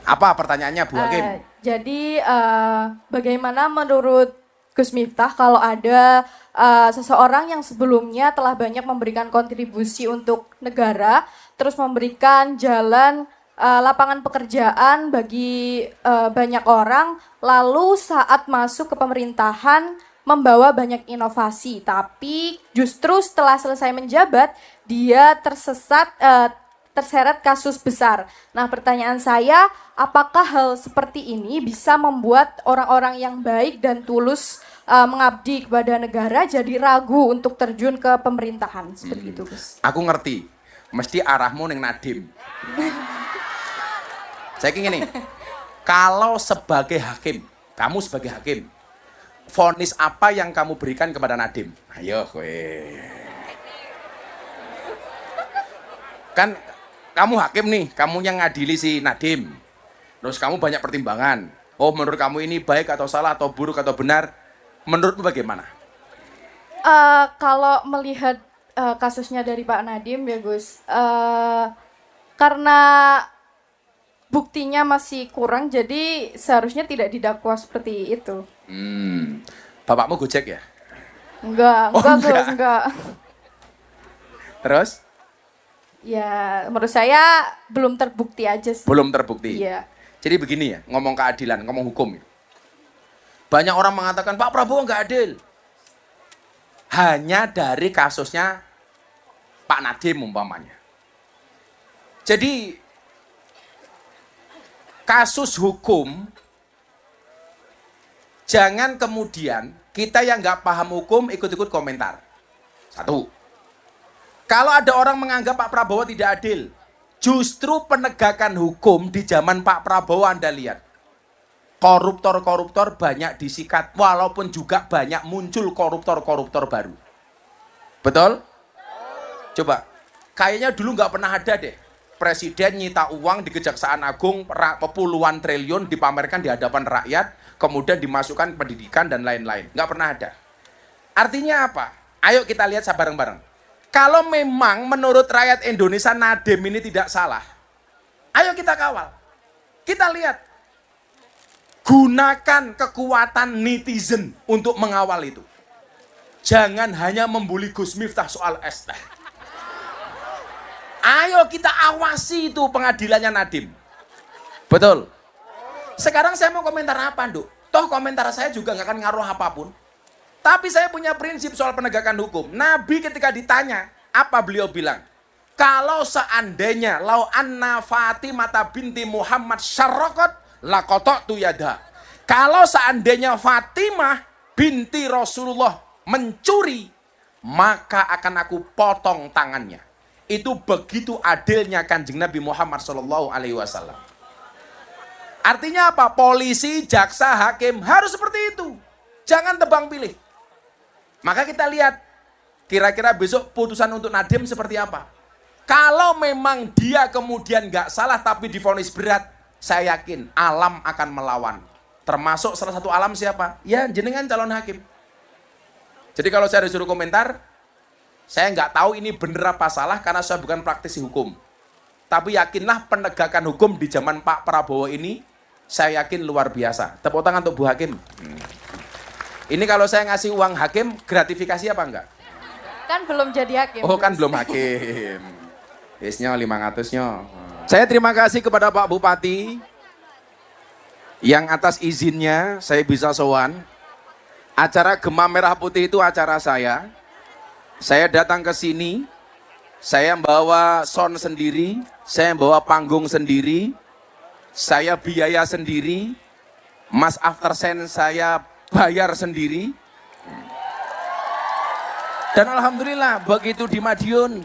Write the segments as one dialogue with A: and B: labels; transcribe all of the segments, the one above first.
A: Apa pertanyaannya Bu Hakim?
B: Jadi bagaimana menurut Gus Miftah kalau ada seseorang yang sebelumnya telah banyak memberikan kontribusi untuk negara, terus memberikan jalan lapangan pekerjaan bagi banyak orang, lalu saat masuk ke pemerintahan membawa banyak inovasi, tapi justru setelah selesai menjabat dia terseret kasus besar. Nah, pertanyaan saya, apakah hal seperti ini bisa membuat orang-orang yang baik dan tulus mengabdi kepada negara jadi ragu untuk terjun ke pemerintahan seperti itu, Gus?
A: Aku ngerti, mesti arahmu neng Nadim. Saya ingin nih, kalau sebagai hakim, kamu sebagai hakim, vonis apa yang kamu berikan kepada Nadim? Ayo, kowe. Kan kamu hakim nih, kamu yang ngadili si Nadim. Terus kamu banyak pertimbangan. Oh, menurut kamu ini baik atau salah atau buruk atau benar? Menurutmu bagaimana?
B: Kalau melihat kasusnya dari Pak Nadiem ya Gus, karena buktinya masih kurang, jadi seharusnya tidak didakwa seperti itu.
A: Bapakmu Gojek ya?
B: Enggak,
A: Oh,
B: Gus,
A: enggak.
B: enggak.
A: Terus?
B: Ya, menurut saya belum terbukti aja sih.
A: Belum terbukti.
B: Iya.
A: Jadi begini ya, ngomong keadilan, ngomong hukum. Banyak orang mengatakan Pak Prabowo nggak adil. Hanya dari kasusnya Pak Nadiem umpamanya. Jadi kasus hukum, jangan kemudian kita yang nggak paham hukum ikut-ikut komentar. Satu. Kalau ada orang menganggap Pak Prabowo tidak adil, justru penegakan hukum di zaman Pak Prabowo Anda lihat. Koruptor-koruptor banyak disikat, walaupun juga banyak muncul koruptor-koruptor baru. Betul? Coba, kayaknya dulu nggak pernah ada deh. Presiden nyita uang di Kejaksaan Agung puluhan triliun dipamerkan di hadapan rakyat, kemudian dimasukkan pendidikan dan lain-lain. Nggak pernah ada. Artinya apa? Ayo kita lihat bareng-bareng. Kalau memang menurut rakyat Indonesia Nadiem ini tidak salah, ayo kita kawal. Kita lihat. Gunakan kekuatan netizen untuk mengawal itu. Jangan hanya membuli Gus Miftah soal es teh. Ayo kita awasi itu pengadilannya Nadiem. Betul. Sekarang saya mau komentar apa, Nduk? Toh komentar saya juga nggak akan ngaruh apapun. Tapi saya punya prinsip soal penegakan hukum. Nabi ketika ditanya, apa beliau bilang? Kalau seandainya lau anna Fatimah binti Muhammad syarraqat laqata'tu yada. Kalau seandainya Fatimah binti Rasulullah mencuri, maka akan aku potong tangannya. Itu begitu adilnya Kanjeng Nabi Muhammad sallallahu alaihi wasallam. Artinya apa? Polisi, jaksa, hakim harus seperti itu. Jangan tebang pilih. Maka kita lihat kira-kira besok putusan untuk Nadiem seperti apa. Kalau memang dia kemudian nggak salah tapi divonis berat, saya yakin alam akan melawan. Termasuk salah satu alam siapa? Ya jenengan calon hakim. Jadi kalau saya disuruh komentar, saya nggak tahu ini benar apa salah karena saya bukan praktisi hukum. Tapi yakinlah penegakan hukum di zaman Pak Prabowo ini, saya yakin luar biasa. Tepuk tangan untuk Bu Hakim. Ini kalau saya ngasih uang hakim, gratifikasi apa enggak?
B: Kan belum jadi hakim.
A: Oh kan belum hakim. Isnya 500-nya. Saya terima kasih kepada Pak Bupati yang atas izinnya saya bisa sowan. Acara Gema Merah Putih itu acara saya. Saya datang ke sini, saya membawa sound sendiri, saya membawa panggung sendiri, saya biaya sendiri, Mas Aftersen saya bayar sendiri. Dan alhamdulillah begitu di Madiun,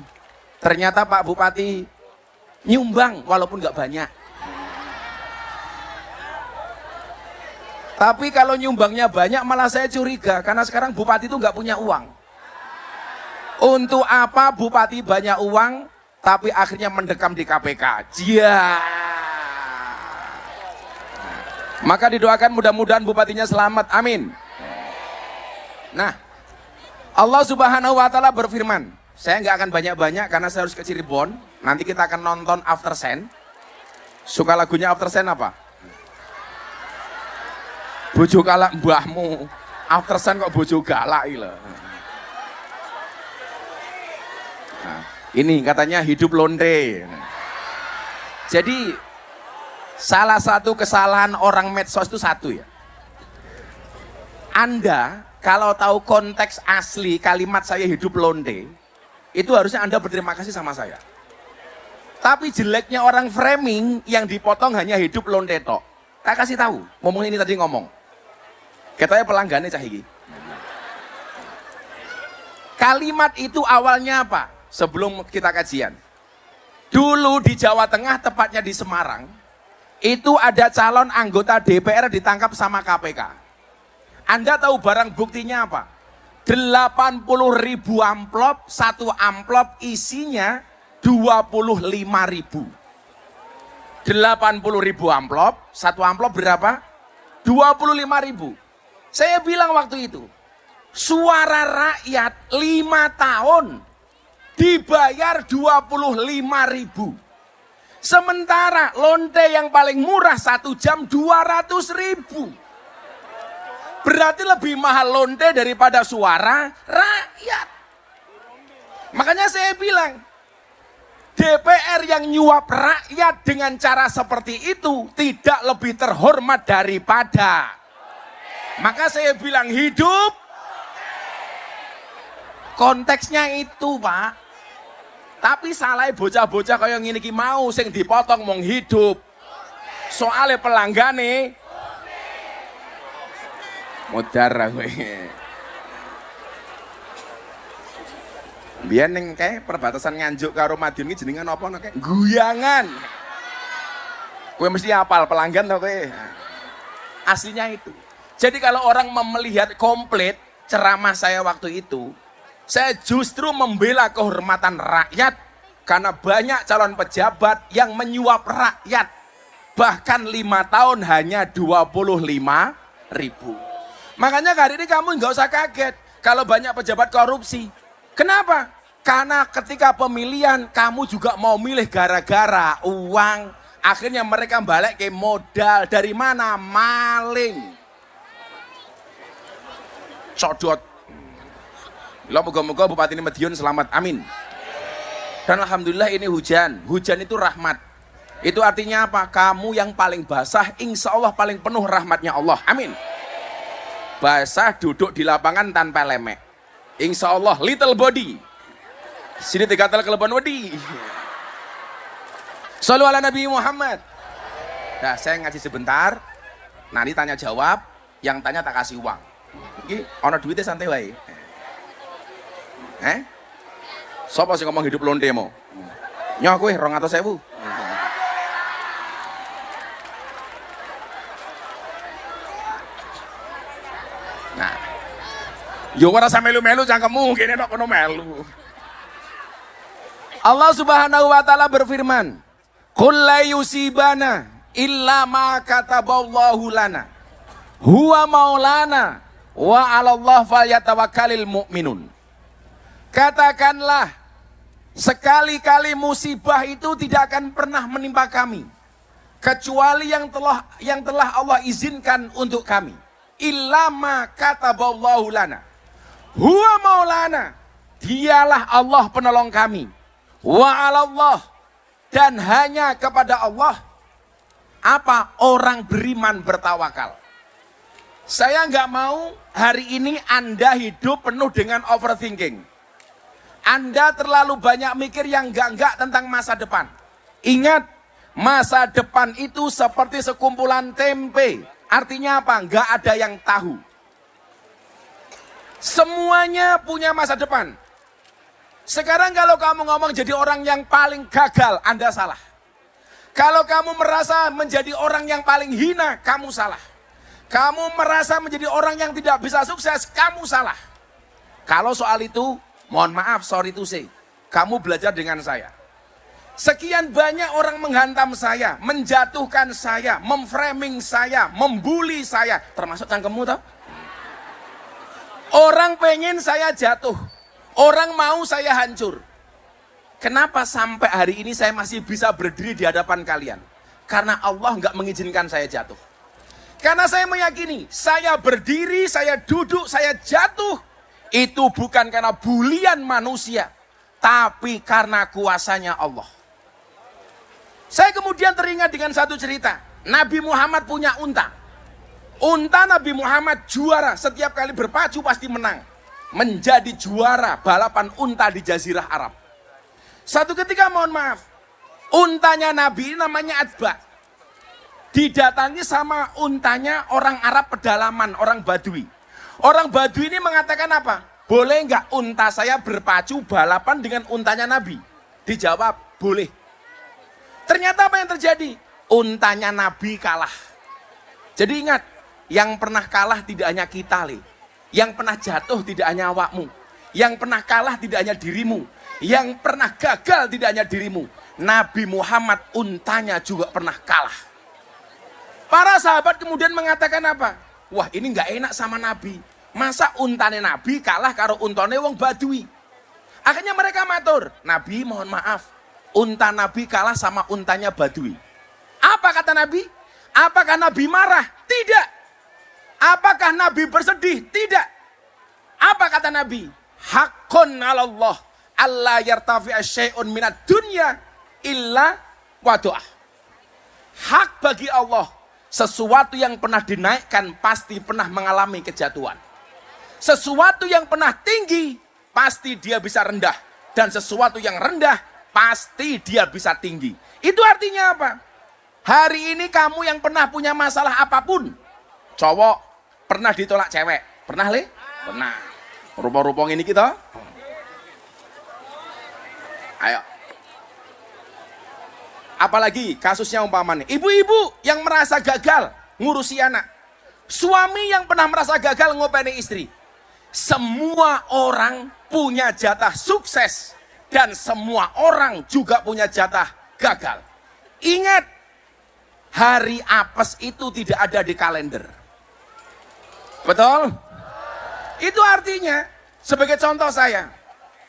A: ternyata Pak Bupati nyumbang walaupun nggak banyak. Tapi kalau nyumbangnya banyak malah saya curiga karena sekarang Bupati itu nggak punya uang. Untuk apa Bupati banyak uang tapi akhirnya mendekam di KPK? Jia. Maka didoakan mudah-mudahan bupatinya selamat. Amin. Nah, Allah Subhanahu wa taala berfirman, saya nggak akan banyak-banyak karena saya harus ke Cirebon. Nanti kita akan nonton Aftersen. Suka lagunya After Sen apa? Bojo galak mbahmu. After Sen kok bojo galak lho. Nah, ini katanya hidup lonte. Jadi salah satu kesalahan orang medsos itu satu ya. Anda kalau tahu konteks asli kalimat saya hidup lonte, itu harusnya Anda berterima kasih sama saya. Tapi jeleknya orang framing yang dipotong hanya hidup lonte tok. Tak kasih tahu, ngomong ini tadi ngomong. Katanya pelanggannya cah iki. Kalimat itu awalnya apa? Sebelum kita kajian. Dulu di Jawa Tengah, tepatnya di Semarang, itu ada calon anggota DPR ditangkap sama KPK. Anda tahu barang buktinya apa? 80.000 amplop, satu amplop isinya 25.000. 80.000 amplop, satu amplop berapa? 25.000. Saya bilang waktu itu, suara rakyat 5 tahun dibayar 25.000. Sementara lonte yang paling murah 1 jam 200.000. Berarti lebih mahal lonte daripada suara rakyat. Makanya saya bilang, DPR yang nyuap rakyat dengan cara seperti itu tidak lebih terhormat daripada. Maka saya bilang hidup. Konteksnya itu, Pak. Tapi salah bocah-bocah kaya ngene iki mau sing dipotong mong hidup. Soale pelanggane modar kowe. Biyen ning kae perbatasan Nganjuk karo Madiun iki jenengan apa nek guyangan. Kowe mesti hafal pelanggan to kowe. Aslinya itu. Jadi kalau orang melihat komplit ceramah saya waktu itu, saya justru membela kehormatan rakyat karena banyak calon pejabat yang menyuap rakyat. Bahkan 5 tahun hanya 25.000. Makanya hari ini kamu nggak usah kaget kalau banyak pejabat korupsi. Kenapa? Karena ketika pemilihan kamu juga mau milih gara-gara uang. Akhirnya mereka balik ke modal. Dari mana? Maling. Codot. Moga-moga Bupati Madiun selamat, amin. Dan alhamdulillah ini hujan. Hujan itu rahmat. Itu artinya apa? Kamu yang paling basah, insya Allah paling penuh rahmatnya Allah, amin. Basah duduk di lapangan tanpa lemek, insya Allah little body. Sini dikatal keleban wedi. Shallu ala Nabi Muhammad. Nah, saya ngaji sebentar. Nanti tanya jawab. Yang tanya tak kasih uang. Ini ono duitnya santai wae. Sopo sih ngomong hidup lonte mo? Nyoh kowe 200.000. Nah. Yo ora sampe melu-melu cangkemmu kene tok kono melu. Allah Subhanahu wa taala berfirman, "Qul la yusibana illa ma kataballahu lana. Huwa maulana wa 'alallah falyatawakkalul mu'minun." Katakanlah, sekali-kali musibah itu tidak akan pernah menimpa kami kecuali yang telah Allah izinkan untuk kami. Illa ma kataballahu lana. Huwa maulana. Dialah Allah penolong kami. Wa 'alallah, dan hanya kepada Allah apa orang beriman bertawakal. Saya nggak mau hari ini Anda hidup penuh dengan overthinking. Anda terlalu banyak mikir yang enggak tentang masa depan. Ingat, masa depan itu seperti sekumpulan tempe. Artinya apa? Enggak ada yang tahu. Semuanya punya masa depan. Sekarang kalau kamu ngomong jadi orang yang paling gagal, Anda salah. Kalau kamu merasa menjadi orang yang paling hina, kamu salah. Kamu merasa menjadi orang yang tidak bisa sukses, kamu salah. Kalau soal itu, mohon maaf, sorry to say, kamu belajar dengan saya. Sekian banyak orang menghantam saya, menjatuhkan saya, memframing saya, membuli saya, termasuk cangkemmu toh. Orang pengen saya jatuh, orang mau saya hancur. Kenapa sampai hari ini saya masih bisa berdiri di hadapan kalian? Karena Allah nggak mengizinkan saya jatuh. Karena saya meyakini, saya berdiri, saya duduk, saya jatuh, itu bukan karena bulian manusia, tapi karena kuasanya Allah. Saya kemudian teringat dengan satu cerita. Nabi Muhammad punya unta. Unta Nabi Muhammad juara, setiap kali berpacu pasti menang. Menjadi juara balapan unta di Jazirah Arab. Satu ketika, mohon maaf, untanya Nabi namanya Atba. Didatangi sama untanya orang Arab pedalaman, orang Badui. Orang Badui ini mengatakan apa? Boleh nggak unta saya berpacu balapan dengan untanya Nabi? Dijawab, boleh. Ternyata apa yang terjadi? Untanya Nabi kalah. Jadi ingat, yang pernah kalah tidak hanya kita, Le. Yang pernah jatuh tidak hanya awakmu. Yang pernah kalah tidak hanya dirimu. Yang pernah gagal tidak hanya dirimu. Nabi Muhammad untanya juga pernah kalah. Para sahabat kemudian mengatakan apa? Wah, ini nggak enak sama Nabi. Masa untane Nabi kalah karo untane wong Badui? Akhirnya mereka matur, Nabi mohon maaf, unta Nabi kalah sama untanya Badui. Apa kata Nabi? Apakah Nabi marah? Tidak. Apakah Nabi bersedih? Tidak. Apa kata Nabi? Haqqun 'ala Allah alla yartafi'a syai'un minad dunya illa wadu'ah. Hak bagi Allah, sesuatu yang pernah dinaikkan pasti pernah mengalami kejatuhan. Sesuatu yang pernah tinggi pasti dia bisa rendah. Dan sesuatu yang rendah pasti dia bisa tinggi. Itu artinya apa? Hari ini kamu yang pernah punya masalah apapun. Cowok pernah ditolak cewek. Pernah, Le? Pernah. Rupa-rupa ini kita. Ayo. Apalagi kasusnya umpamanya, ibu-ibu yang merasa gagal ngurusi anak. Suami yang pernah merasa gagal ngopeni istri. Semua orang punya jatah sukses. Dan semua orang juga punya jatah gagal. Ingat, hari apes itu tidak ada di kalender. Betul? Itu artinya, sebagai contoh saya,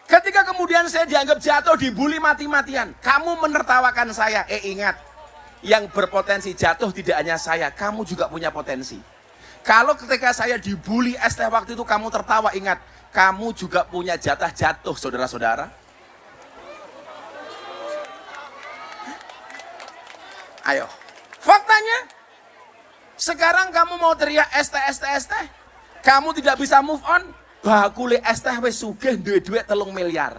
A: ketika kemudian saya dianggap jatuh, dibully mati-matian, kamu menertawakan saya. Ingat, yang berpotensi jatuh tidak hanya saya, kamu juga punya potensi. Kalau ketika saya dibully ST waktu itu kamu tertawa, ingat, kamu juga punya jatah jatuh, saudara-saudara. Ayo, faktanya, sekarang kamu mau teriak ST, kamu tidak bisa move on. Bakule es teh wis sugih duwe dhuwit 3 miliar.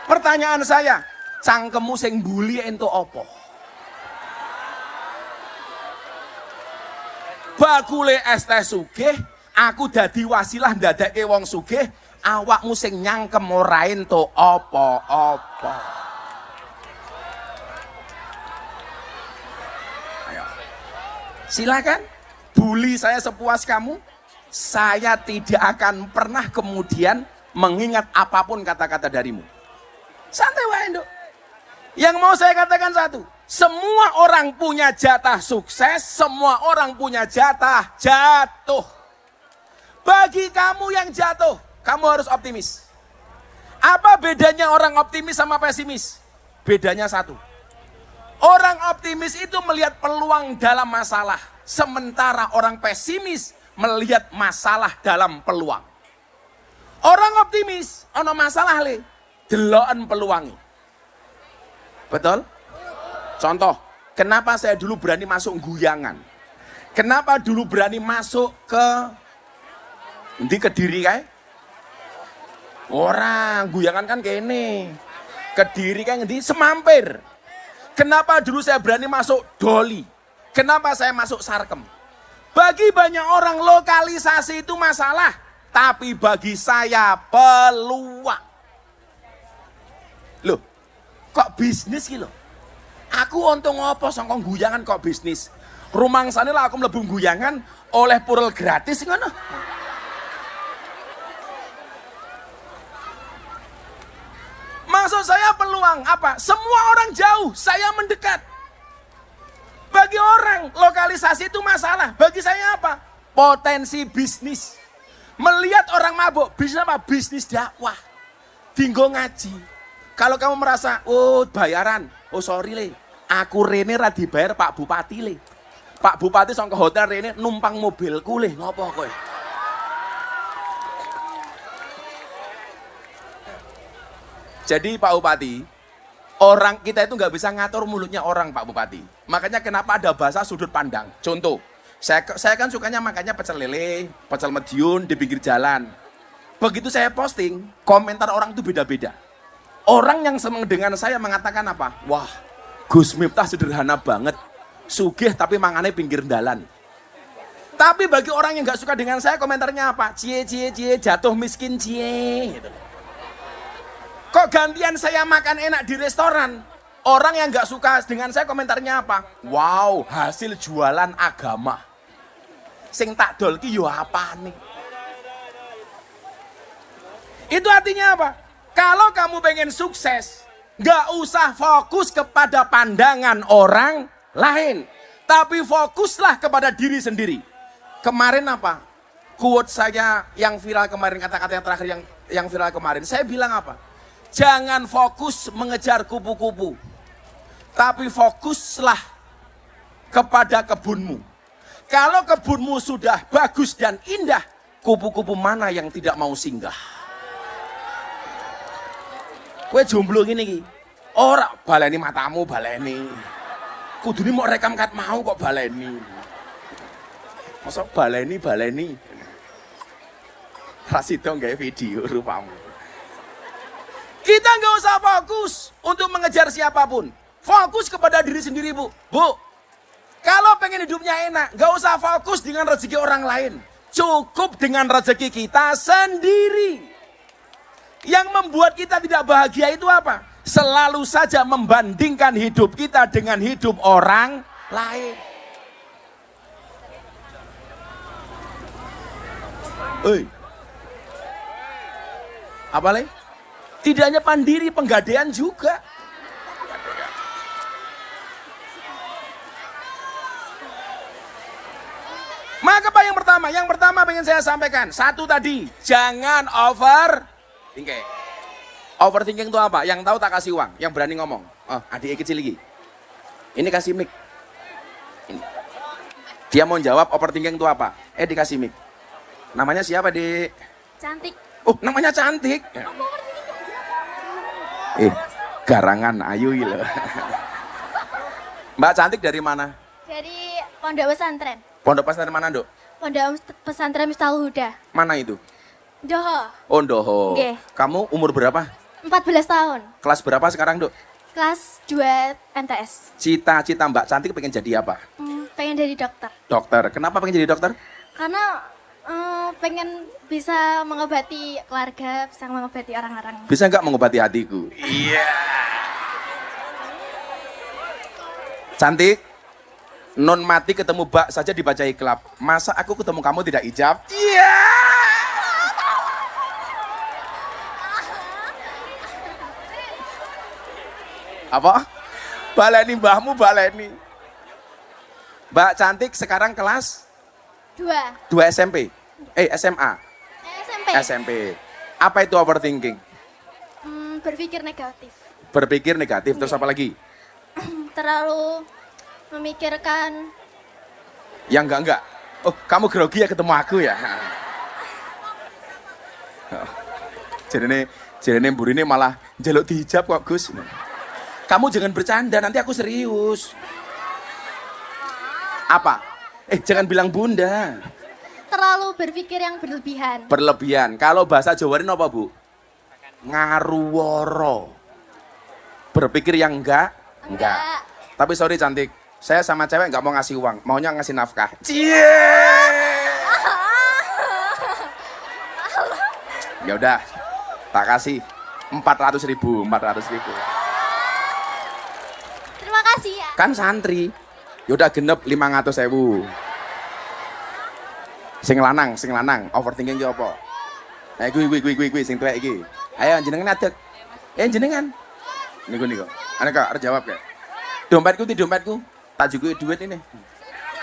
A: Pertanyaan saya, cangkemmu sing mbuli entuk apa? Bakule es teh sugih, aku dadi wasilah ndadekke wong sugih, awakmu sing nyangkem ora entuk apa-apa. Ayo. Silakan bully saya sepuas kamu. Saya tidak akan pernah kemudian mengingat apapun kata-kata darimu. Santai wae, Nduk. Yang mau saya katakan satu, semua orang punya jatah sukses, semua orang punya jatah jatuh. Bagi kamu yang jatuh, kamu harus optimis. Apa bedanya orang optimis sama pesimis? Bedanya satu. Orang optimis itu melihat peluang dalam masalah, sementara orang pesimis melihat masalah dalam peluang. Orang optimis, ono masalah le, deloken peluangi. Betul? Contoh, kenapa saya dulu berani masuk guyangan? Kenapa dulu berani masuk ke di Kediri kae? Orang guyangan kan kene. Kediri kae ngendi? Semampir. Kenapa dulu saya berani masuk Doli? Kenapa saya masuk Sarkem? Bagi banyak orang lokalisasi itu masalah, tapi bagi saya peluang. Loh, kok bisnis gitu? Aku untung apa sangkong guyangan kok bisnis? Rumangsane lah aku mlebu guyangan oleh purel gratis ngono. Maksud saya peluang apa? Semua orang jauh, saya mendekat. Bagi orang, lokalisasi itu masalah. Bagi saya apa? Potensi bisnis. Melihat orang mabuk, bisnis apa? Bisnis dakwah. Dinggo ngaji. Kalau kamu merasa, oh bayaran, oh sorry le, Aku rene ra dibayar Pak Bupati le. Pak Bupati saka hotel rene numpang mobilku le. Ngopo kowe? Jadi Pak Bupati, orang kita itu nggak bisa ngatur mulutnya orang Pak Bupati. Makanya kenapa ada bahasa sudut pandang. Contoh, saya kan sukanya makannya pecel lele, pecel mediun di pinggir jalan. Begitu saya posting, komentar orang itu beda-beda. Orang yang senang dengan saya mengatakan apa? Wah, Gus Miftah sederhana banget. Sugih tapi mangannya pinggir jalan. Tapi bagi orang yang nggak suka dengan saya, komentarnya apa? Cie, cie, cie, jatuh miskin, cie. Gitu. Kok gantian saya makan enak di restoran? Orang yang nggak suka dengan saya komentarnya apa? Wow, hasil jualan agama. Sing tak dol ki yo apa nih? Itu artinya apa? Kalau kamu pengen sukses, nggak usah fokus kepada pandangan orang lain, tapi fokuslah kepada diri sendiri. Kemarin apa? Quote saya yang viral kemarin, kata-kata yang terakhir yang viral kemarin. Saya bilang apa? Jangan fokus mengejar kupu-kupu, tapi fokuslah kepada kebunmu. Kalau kebunmu sudah bagus dan indah, kupu-kupu mana yang tidak mau singgah? Kowe jomblo ngene iki. Ora baleni matamu, baleni. Kudune mau rekam kat mau kok baleni. Masa baleni. Rasido gawe video rupamu. Kita nggak usah fokus untuk mengejar siapapun. Fokus kepada diri sendiri, Bu. Bu, kalau pengen hidupnya enak, nggak usah fokus dengan rezeki orang lain. Cukup dengan rezeki kita sendiri. Yang membuat kita tidak bahagia itu apa? Selalu saja membandingkan hidup kita dengan hidup orang lain. Apa lagi? Tidak hanya pandiri, penggadean juga. Maka apa yang pertama? Yang pertama pengen saya sampaikan. Satu tadi, jangan overthinking. Overthinking itu apa? Yang tahu tak kasih uang, yang berani ngomong. Oh, adik kecil lagi. Ini kasih mic. Ini. Dia mau jawab overthinking itu apa? Dikasih mic. Namanya siapa, Dik?
C: Cantik.
A: Oh, namanya cantik. Garangan ayu loh. Mbak Cantik dari mana?
C: Dari pondok pesantren.
A: Pondok pesantren mana, Dok?
C: Pondok pesantren Miftahul Huda.
A: Mana itu?
C: Doho.
A: Oh, Doho.
C: Nggih.
A: Kamu umur berapa?
C: 14 tahun.
A: Kelas berapa sekarang, Dok?
C: Kelas 2 MTS.
A: Cita-cita Mbak Cantik pengen jadi apa?
C: Pengen jadi dokter.
A: Dokter. Kenapa pengen jadi dokter?
C: Karena pengen bisa mengobati keluarga, bisa mengobati orang-orang.
A: Bisa nggak mengobati hatiku? Iya. Cantik. Non mati ketemu Mbak saja dibaca iklab. Masa aku ketemu kamu tidak ijab? Iya. Apa? Baleni mbahmu, baleni. Mbak Cantik sekarang kelas 2 SMP. SMA.
C: SMP.
A: SMP. Apa itu overthinking?
C: Berpikir negatif.
A: Berpikir negatif. Terus apa lagi?
C: Terlalu memikirkan.
A: Yang enggak. Oh, kamu grogi ya ketemu aku ya? Jadi burine malah jaluk dihijab kok, Gus. Kamu jangan bercanda, nanti aku serius. Apa? Jangan bilang bunda.
C: Terlalu berpikir yang berlebihan.
A: Berlebihan. Kalau bahasa Jawa ini apa, Bu? Ngaruworo. Berpikir yang enggak. Tapi sorry Cantik, saya sama cewek nggak mau ngasih uang, maunya ngasih nafkah. Cie. Ya udah, tak kasih 400.000.
C: Terima kasih ya.
A: Kan santri. Yaudah genep 500.000. Sing lanang, overthinking ki apa? Gue sing tuwek iki. Ayo jenengan adek. Jenengan. Niku. Aneka harus jawab ya. Dompetku. Tak juga duit ini.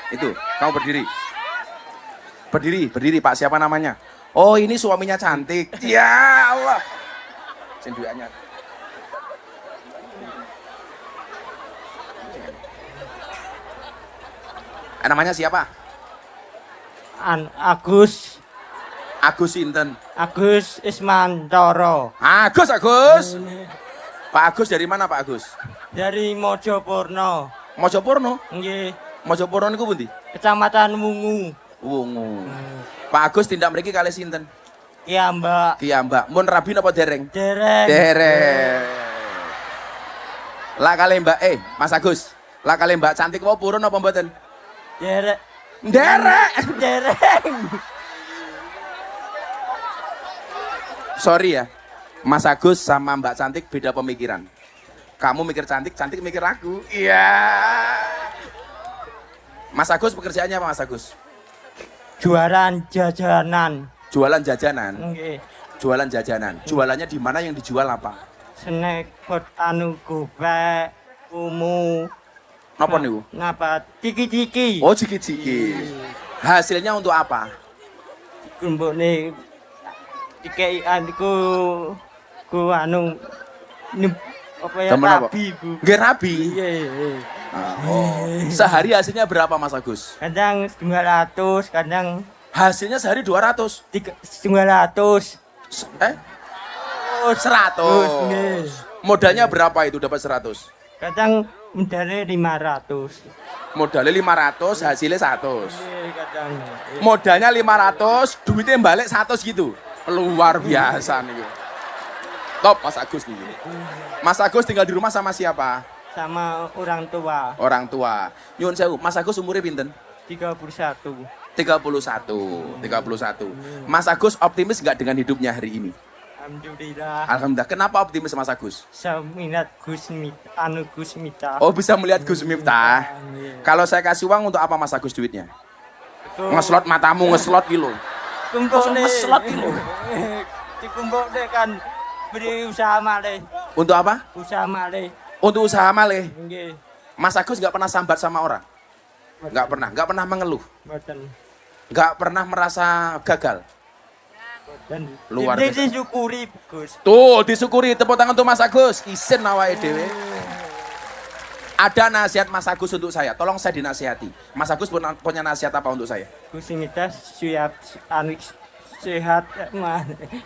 A: Itu, kamu berdiri. Berdiri Pak, siapa namanya? Oh, ini suaminya Cantik. Ya Allah. Sing duitnya. Namanya siapa?
D: Agus
A: Agus Sinten.
D: Agus Ismantoro
A: Agus, Agus. Pak Agus dari mana Pak Agus?
D: dari Mojopurno.
A: Mojopurno.
D: Nggih,
A: Mojopurno niku pundi?
D: Kecamatan Wungu.
A: Wungu. Pak Agus tindak mriki kalih sinten?
D: Iya, Mbak.
A: Ki Mbak. Mun rabi napa dereng?
D: Dereng.
A: Dereng. Lah kalih Mbak Mas Agus. Lah kalih Mbak cantik apa purun apa mboten?
D: Derek.
A: Derek.
D: Dereng.
A: Sorry ya. Mas Agus sama Mbak Cantik beda pemikiran. Kamu mikir cantik, cantik mikir aku. Iya. Mas Agus pekerjaannya apa Mas Agus?
D: Jualan jajanan.
A: Jualan jajanan.
D: Nggih.
A: Jualan jajanan. Jualannya di mana, yang dijual apa?
D: Snack food gopek, umu.
A: Napa niku?
D: Napa? Tiki-tiki.
A: Oh, ciki-ciki. Hasilnya untuk apa?
D: Kumpulne dikei ku apa ya,
A: Temen apa?
D: rabi, Bu.
A: Nggih rabi.
D: Iya, iya.
A: Oh. Sehari hasilnya berapa Mas Agus?
D: Kadang 200, kadang
A: Hasilnya sehari 200.
D: 900.
A: Eh?
D: Oh,
A: 100.
D: nggih.
A: Modalnya berapa itu dapat 100?
D: Kadang modalnya 500.
A: Modalnya 500, hasilnya 100.
D: Kadang.
A: Modalnya 500, duitnya balik 100 gitu. Luar biasa nih. Top Mas Agus nih. Mas Agus tinggal di rumah sama siapa?
D: Sama orang tua.
A: Orang tua. Nyun sewu, Mas Agus umurnya pinten?
D: 31.
A: 31. Mas Agus optimis nggak dengan hidupnya hari ini?
D: Alhamdulillah.
A: Alhamdulillah. Kenapa optimis Mas Agus?
D: Saya minat Gus Miftah.
A: Oh, bisa melihat Gus Miftah. Kalau saya kasih uang untuk apa Mas Agus duitnya? Ngeslot matamu, ngeslot gitu.
D: Kumpul nih.
A: Ngeslot gitu.
D: Dikumpul deh kan beri usaha malih.
A: Untuk apa?
D: Usaha malih.
A: Untuk usaha malih.
D: Nggih.
A: Mas Agus nggak pernah sambat sama orang? Nggak pernah mengeluh?
D: Mboten.
A: Nggak pernah merasa gagal?
D: Mboten.
A: Luar biasa.
D: Disyukuri, Gus.
A: Tuh, disyukuri. Tepuk tangan untuk Mas Agus. Isin awake dhewe. Ada nasihat Mas Agus untuk saya. Tolong saya dinasihati. Mas Agus punya nasihat apa untuk saya?
D: Gus Miftah siap sehat,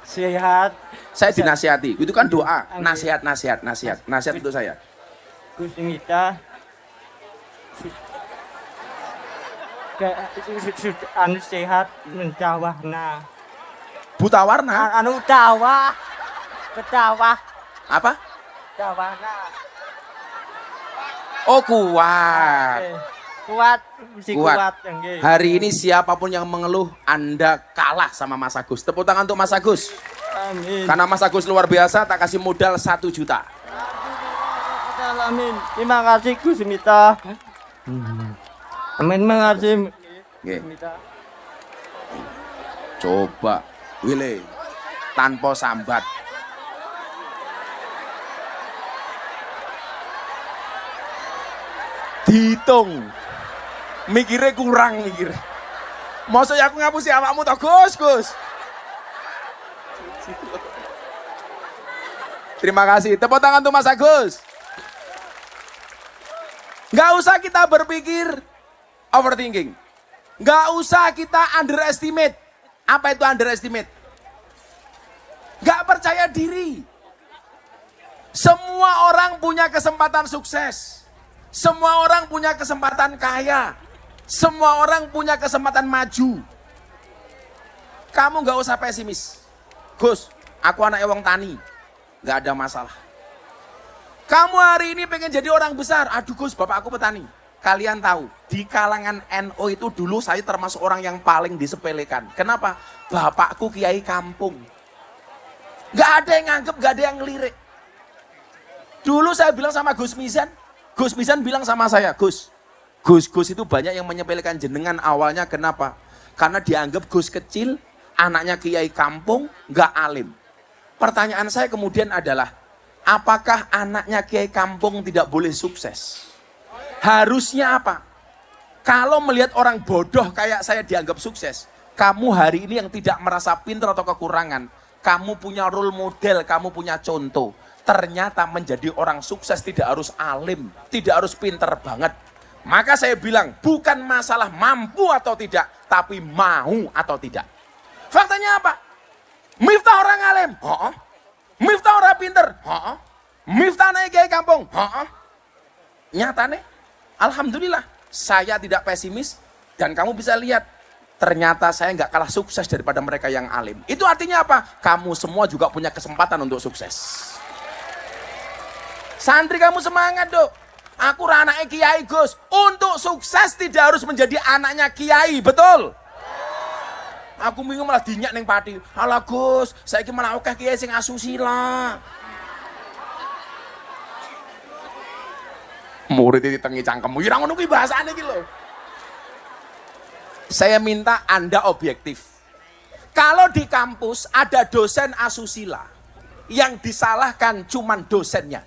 D: sehat.
A: Saya dinasihati. Itu kan doa. Nasihat untuk saya.
D: Gus Miftah sehat mencawarna.
A: Buta warna?
D: Ketawa.
A: Apa?
D: Cawarna.
A: Oh, kuat.
D: Kuat, mesti
A: Kuat.
D: kuat. Nggih.
A: Hari ini siapapun yang mengeluh, Anda kalah sama Mas Agus. Tepuk tangan untuk Mas Agus.
D: Amin.
A: Karena Mas Agus luar biasa, tak kasih modal 1 juta.
D: Amin. Terima kasih Gus Miftah. Amin, makasih.
A: Nggih. Coba, Wile, tanpa sambat. Dihitung. Mikirnya kurang mikir. Maksudnya aku ngapusi awakmu toh, Gus. Terima kasih. Tepuk tangan untuk Mas Agus. Nggak usah kita berpikir overthinking. Nggak usah kita underestimate. Apa itu underestimate? Nggak percaya diri. Semua orang punya kesempatan sukses. Semua orang punya kesempatan kaya. Semua orang punya kesempatan maju. Kamu nggak usah pesimis. Gus, aku anak wong tani. Nggak ada masalah. Kamu hari ini pengen jadi orang besar. Aduh Gus, bapak aku petani. Kalian tahu, di kalangan NU itu dulu saya termasuk orang yang paling disepelekan. Kenapa? Bapakku kiai kampung. Nggak ada yang nganggep, nggak ada yang ngelirik. Dulu saya bilang sama Gus Mizan bilang sama saya, Gus itu banyak yang menyepelekan jenengan awalnya. Kenapa? Karena dianggap Gus kecil, anaknya kiai kampung, nggak alim. Pertanyaan saya kemudian adalah, apakah anaknya kiai kampung tidak boleh sukses? Harusnya apa? Kalau melihat orang bodoh kayak saya dianggap sukses, kamu hari ini yang tidak merasa pintar atau kekurangan, kamu punya role model, kamu punya contoh. Ternyata menjadi orang sukses tidak harus alim, tidak harus pintar banget. Maka saya bilang, bukan masalah mampu atau tidak, tapi mau atau tidak. Faktanya apa? Miftah orang alim. Heeh. Miftah orang pinter. Heeh. Miftah naik kiai kampung. Heeh. Nyatane, alhamdulillah, saya tidak pesimis dan kamu bisa lihat, ternyata saya nggak kalah sukses daripada mereka yang alim. Itu artinya apa? Kamu semua juga punya kesempatan untuk sukses. Santri kamu semangat, Dok. Aku anaknya kiai, Gus. Untuk sukses tidak harus menjadi anaknya kiai, betul? Aku bingung malah dinyak neng pati. Alah Gus, saya malah oke kiai sing asusila. Murid itu tengi cangkemmu, ira ngono kuwi bahasane iki lho. Saya minta Anda objektif. Kalau di kampus ada dosen asusila, yang disalahkan cuman dosennya.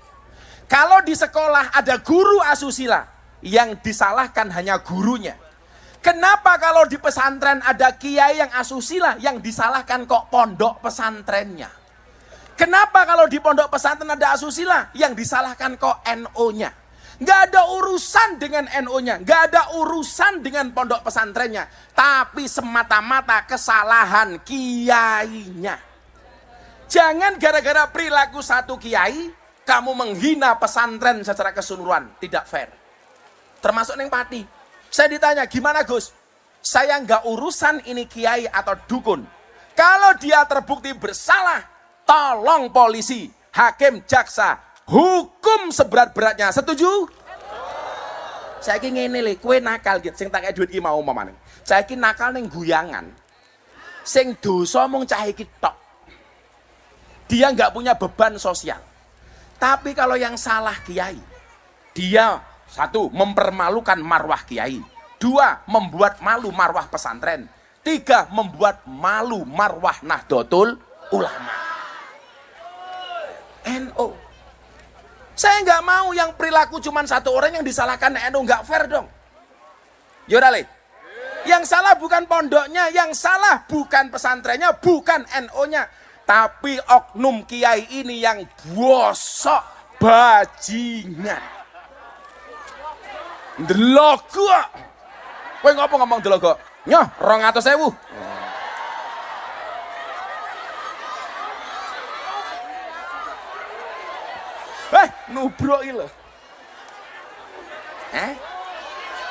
A: Kalau di sekolah ada guru asusila, yang disalahkan hanya gurunya. Kenapa kalau di pesantren ada kiai yang asusila, yang disalahkan kok pondok pesantrennya? Kenapa kalau di pondok pesantren ada asusila, yang disalahkan kok NO-nya? Nggak ada urusan dengan NO-nya, nggak ada urusan dengan pondok pesantrennya, tapi semata-mata kesalahan kiainya. Jangan gara-gara perilaku satu kiai, kamu menghina pesantren secara keseluruhan. Tidak fair. Termasuk neng pati. Saya ditanya, gimana Gus? Saya nggak urusan ini kiai atau dukun. Kalau dia terbukti bersalah, tolong polisi, hakim, jaksa, hukum seberat-beratnya. Setuju? Saya ingin ngene le, kue nakal gitu. Sing tak kayak duit iki mau mamane. Saya ingin nakal neng guyangan. Sing dosa mung cah iki tok. Dia nggak punya beban sosial. Tapi kalau yang salah kiai, dia satu, mempermalukan marwah kiai. Dua, membuat malu marwah pesantren. Tiga, membuat malu marwah Nahdlatul Ulama. NO. Saya nggak mau yang perilaku cuma satu orang yang disalahkan NO, nggak fair dong. Yaudah le. Yang salah bukan pondoknya, yang salah bukan pesantrennya, bukan NO-nya. Tapi oknum kiai ini yang bosok bajingan. Delogo. Kowe ngopo ngomong delogo? Nyoh, 200.000. Nubruk iki lho.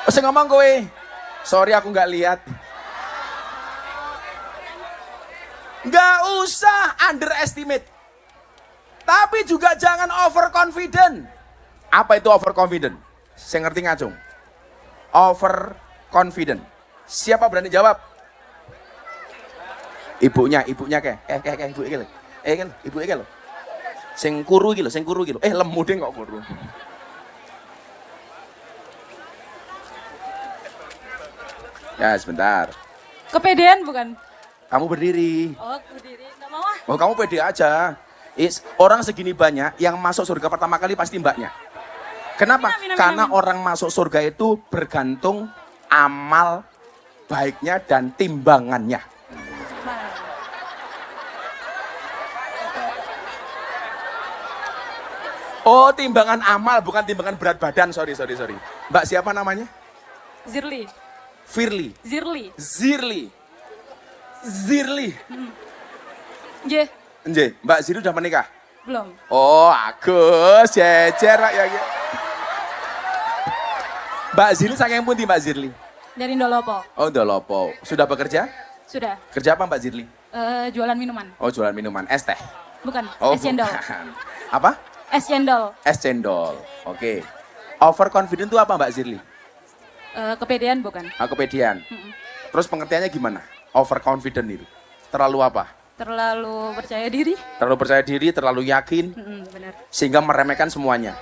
A: Wis ngomong kowe. Sorry aku nggak lihat. Nggak usah underestimate. Tapi juga jangan overconfident. Apa itu overconfident? Saya ngerti ngacung. Overconfident. Siapa berani jawab? Ibunya ke. Ibu iki lho. Ibu iki lho. Sing kuru iki lho, lemu deh kok kuru. Ya, sebentar.
E: Kepedean bukan?
A: Kamu berdiri.
E: Oh, berdiri. Nggak mau ah.
A: Oh, kamu pede aja. Orang segini banyak, yang masuk surga pertama kali pasti mbaknya. Kenapa? Karena orang masuk surga itu bergantung amal baiknya dan timbangannya. Oh, timbangan amal, bukan timbangan berat badan. Sorry. Mbak siapa namanya?
E: Zirli.
A: Firly.
E: Zirli.
A: Zirli.
E: Nggih.
A: Nggih, Mbak Zirli udah menikah?
E: Belum.
A: Oh, Agus, jejer ya. Mbak Zirli saking pundi Mbak Zirli?
E: Dari Ndolopo.
A: Oh, Ndolopo. Sudah bekerja?
E: Sudah.
A: Kerja apa Mbak Zirli?
E: Jualan minuman.
A: Oh, jualan minuman. Es teh?
E: Bukan.
A: Oh,
E: Es cendol.
A: bukan. Apa?
E: Es cendol.
A: Es cendol. Oke. Overconfident itu apa Mbak Zirli?
E: Kepedean bukan.
A: Kepedean. Terus pengertiannya gimana? Overconfident itu. Terlalu apa?
E: Terlalu percaya diri.
A: Terlalu percaya diri, terlalu yakin,
E: Benar.
A: sehingga meremehkan semuanya.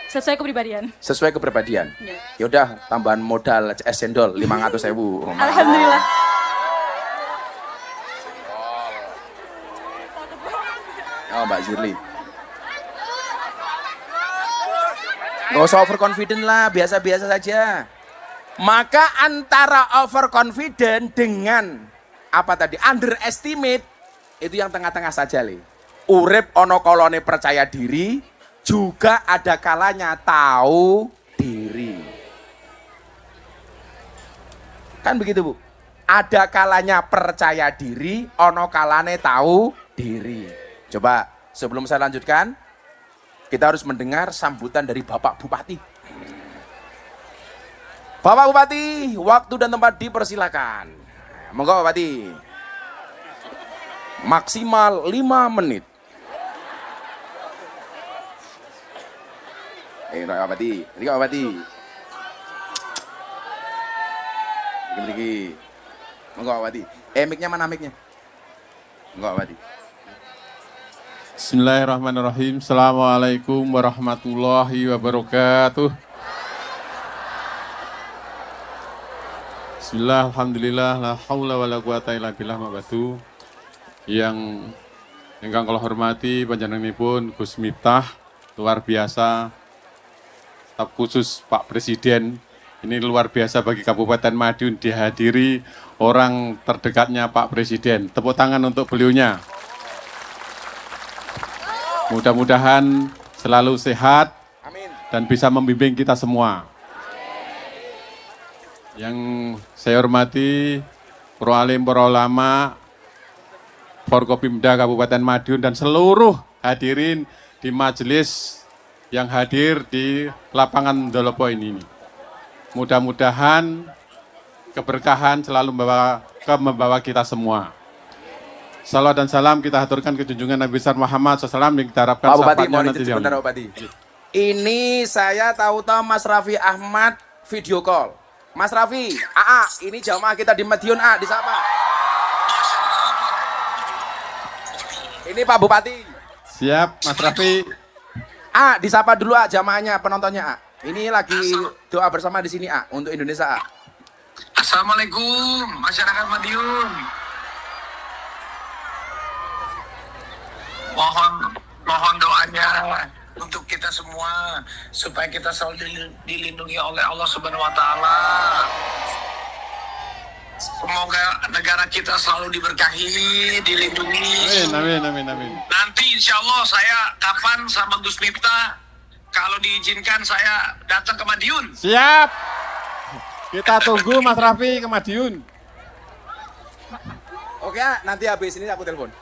E: Sesuai kepribadian.
A: Sesuai kepribadian.
E: Ya.
A: Yaudah, tambahan modal es cendol 500.000.
E: Alhamdulillah.
A: Oh, Mbak Zirli. Gak usah overconfident lah, biasa-biasa saja. Maka antara overconfident dengan apa tadi? Underestimate, itu yang tengah-tengah saja, Le. Urip ono kolone percaya diri, juga ada kalanya tahu diri. Kan begitu, Bu. Ada kalanya percaya diri, ono kalane tahu diri. Coba sebelum saya lanjutkan, kita harus mendengar sambutan dari Bapak Bupati. Bapak Bupati, waktu dan tempat dipersilakan. Monggo Bupati. Maksimal 5 menit. Pak Bupati, ini Pak Bupati. Begini. Monggo Pak Bupati. Mic-nya mana mic-nya? Monggo Pak Bupati.
F: Bismillahirrahmanirrahim. Assalamualaikum warahmatullahi wabarakatuh. Bismillah, alhamdulillah, la haula wa la quwata illa billah mabadu. Yang ingkang kula hormati panjenenganipun Gus Miftah, luar biasa. Staf khusus Pak Presiden, ini luar biasa bagi Kabupaten Madiun dihadiri orang terdekatnya Pak Presiden. Tepuk tangan untuk beliaunya. Mudah-mudahan selalu sehat dan bisa membimbing kita semua. Yang saya hormati para alim, para ulama, Forkopimda Kabupaten Madiun dan seluruh hadirin di majelis yang hadir di lapangan Dolopo ini. Mudah-mudahan keberkahan selalu membawa kita semua. Salam dan salam kita haturkan ke junjungan Nabi besar Muhammad SAW yang kita harapkan
A: Pak Bupati, mohon
F: nanti
A: izin sebentar Pak Bupati. Ini saya tahu-tahu Mas Raffi Ahmad video call. Mas Raffi, ini jamaah kita di Madiun, disapa. Ini Pak Bupati.
F: Siap, Mas Raffi.
A: Disapa dulu jamaahnya, penontonnya Ini lagi doa bersama di sini untuk Indonesia
G: Assalamualaikum masyarakat Madiun. Mohon doanya untuk kita semua supaya kita selalu dilindungi oleh Allah Subhanahu wa taala. Semoga negara kita selalu diberkahi, dilindungi.
F: Amin.
G: Nanti insya Allah saya kapan sama Gus Miftah, kalau diizinkan saya datang ke Madiun.
F: Siap. Kita tunggu Mas Raffi ke Madiun.
A: Oke, nanti habis ini aku telepon.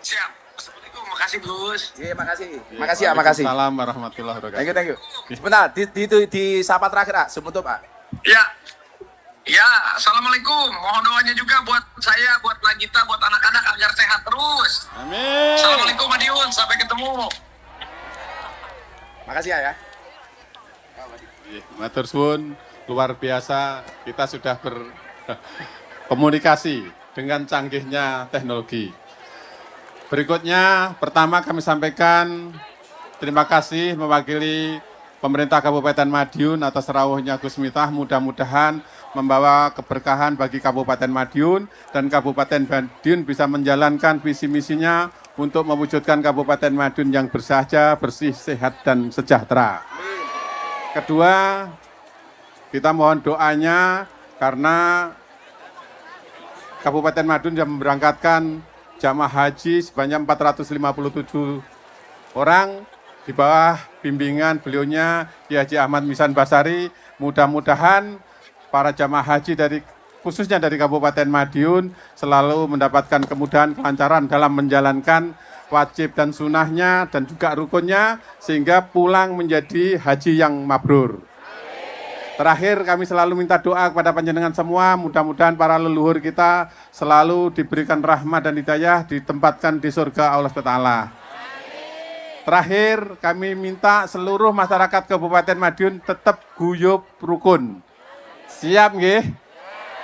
G: Siap. Assalamualaikum, makasih Gus.
A: Iya, makasih makasih.
F: Assalamualaikum warahmatullahi wabarakatuh.
A: Thank you. Sebentar, di sapa terakhir sebentar Pak.
G: Ya, assalamualaikum. Mohon doanya juga buat saya, buat Nagita, buat anak-anak agar sehat terus.
F: Amin.
G: Assalamualaikum Madiun, sampai ketemu.
A: Makasih ya.
F: Matur suwun, luar biasa kita sudah berkomunikasi dengan canggihnya teknologi. Berikutnya, pertama kami sampaikan terima kasih mewakili pemerintah Kabupaten Madiun atas rawuhnya Gus Miftah, mudah-mudahan membawa keberkahan bagi Kabupaten Madiun dan Kabupaten Madiun bisa menjalankan visi misinya untuk mewujudkan Kabupaten Madiun yang bersahaja, bersih, sehat dan sejahtera. Kedua, kita mohon doanya karena Kabupaten Madiun yang memberangkatkan jamaah haji sebanyak 457 orang di bawah bimbingan beliaunya Kiai Haji Ahmad Misan Basari. Mudah-mudahan para jamaah haji khususnya dari Kabupaten Madiun selalu mendapatkan kemudahan, kelancaran dalam menjalankan wajib dan sunahnya dan juga rukunnya sehingga pulang menjadi haji yang mabrur. Terakhir kami selalu minta doa kepada panjenengan semua, mudah-mudahan para leluhur kita selalu diberikan rahmat dan hidayah, ditempatkan di surga Allah SWT. Terakhir kami minta seluruh masyarakat Kabupaten Madiun tetap guyub rukun. Siap nggih?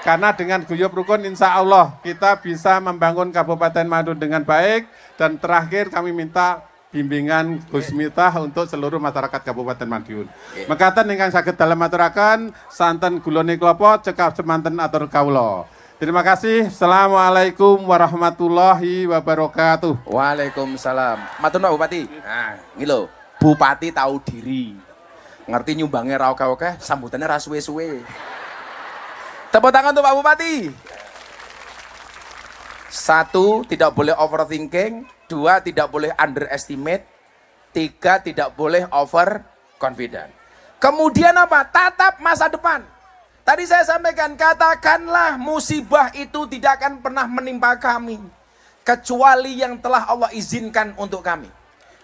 F: Karena dengan guyub rukun insya Allah kita bisa membangun Kabupaten Madiun dengan baik. Dan terakhir kami minta bimbingan Gus Miftah untuk seluruh masyarakat Kabupaten Madiun. Mekaten ingkang saged dalem aturaken santen gulone klapa cekap semanten atur kawula. Terima kasih. Assalamualaikum warahmatullahi wabarakatuh.
A: Waalaikumsalam. Matur nuwun Bupati. Nah, ini loh, Bupati tahu diri. Ngerti nyumbangnya ra oke-oke, sambutannya ra suwe-suwe. Tepuk tangan untuk Pak Bupati. 1, tidak boleh overthinking. 2, tidak boleh underestimate. 3, tidak boleh over confident. Kemudian apa? Tatap masa depan. Tadi saya sampaikan, katakanlah musibah itu tidak akan pernah menimpa kami. Kecuali yang telah Allah izinkan untuk kami.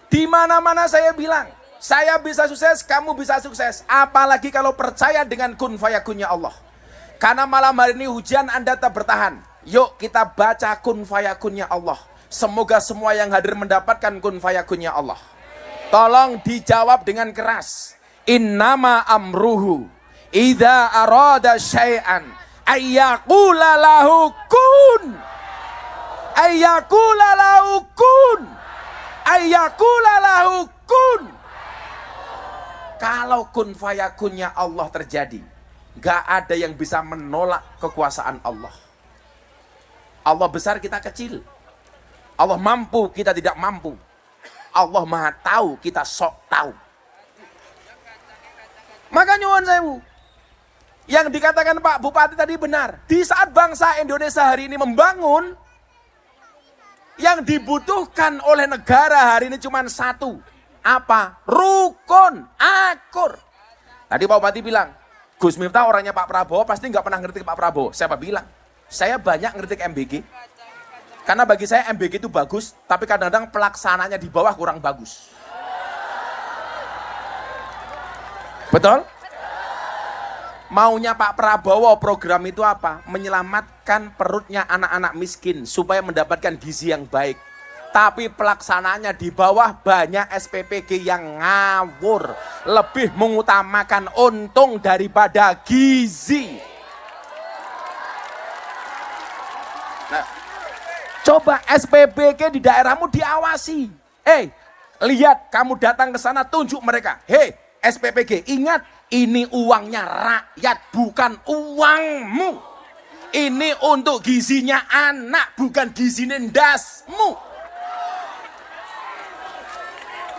A: Di mana-mana saya bilang, saya bisa sukses, kamu bisa sukses. Apalagi kalau percaya dengan kun fayakunnya Allah. Karena malam hari ini hujan Anda tetap bertahan. Yuk kita baca kun fayakunnya Allah. Semoga semua yang hadir mendapatkan kun fayakunnya Allah. Tolong dijawab dengan keras. Innama amruhu idza arada syai'an ayyaqula lahu kun. Ayyaqula lahu kun. Ayyaqula lahu kun. Kalau kun fayakunnya Allah terjadi, gak ada yang bisa menolak kekuasaan Allah. Allah besar, kita kecil. Allah mampu, kita tidak mampu. Allah maha tahu, kita sok tahu. Maka nyuwun sewu, yang dikatakan Pak Bupati tadi benar. Di saat bangsa Indonesia hari ini membangun, yang dibutuhkan oleh negara hari ini cuma satu. Apa? Rukun, akur. Tadi Pak Bupati bilang, Gus Miftah orangnya Pak Prabowo pasti nggak pernah ngerti Pak Prabowo. Siapa bilang? Saya banyak ngerti MBG. Karena bagi saya MBG itu bagus, tapi kadang-kadang pelaksananya di bawah kurang bagus. Betul? Maunya Pak Prabowo program itu apa? Menyelamatkan perutnya anak-anak miskin supaya mendapatkan gizi yang baik. Tapi pelaksananya di bawah banyak SPPG yang ngawur. Lebih mengutamakan untung daripada gizi. Nah, coba SPPG di daerahmu diawasi. Lihat kamu datang ke sana, tunjuk mereka. SPPG, ingat ini uangnya rakyat, bukan uangmu. Ini untuk gizinya anak, bukan gizinya ndasmu.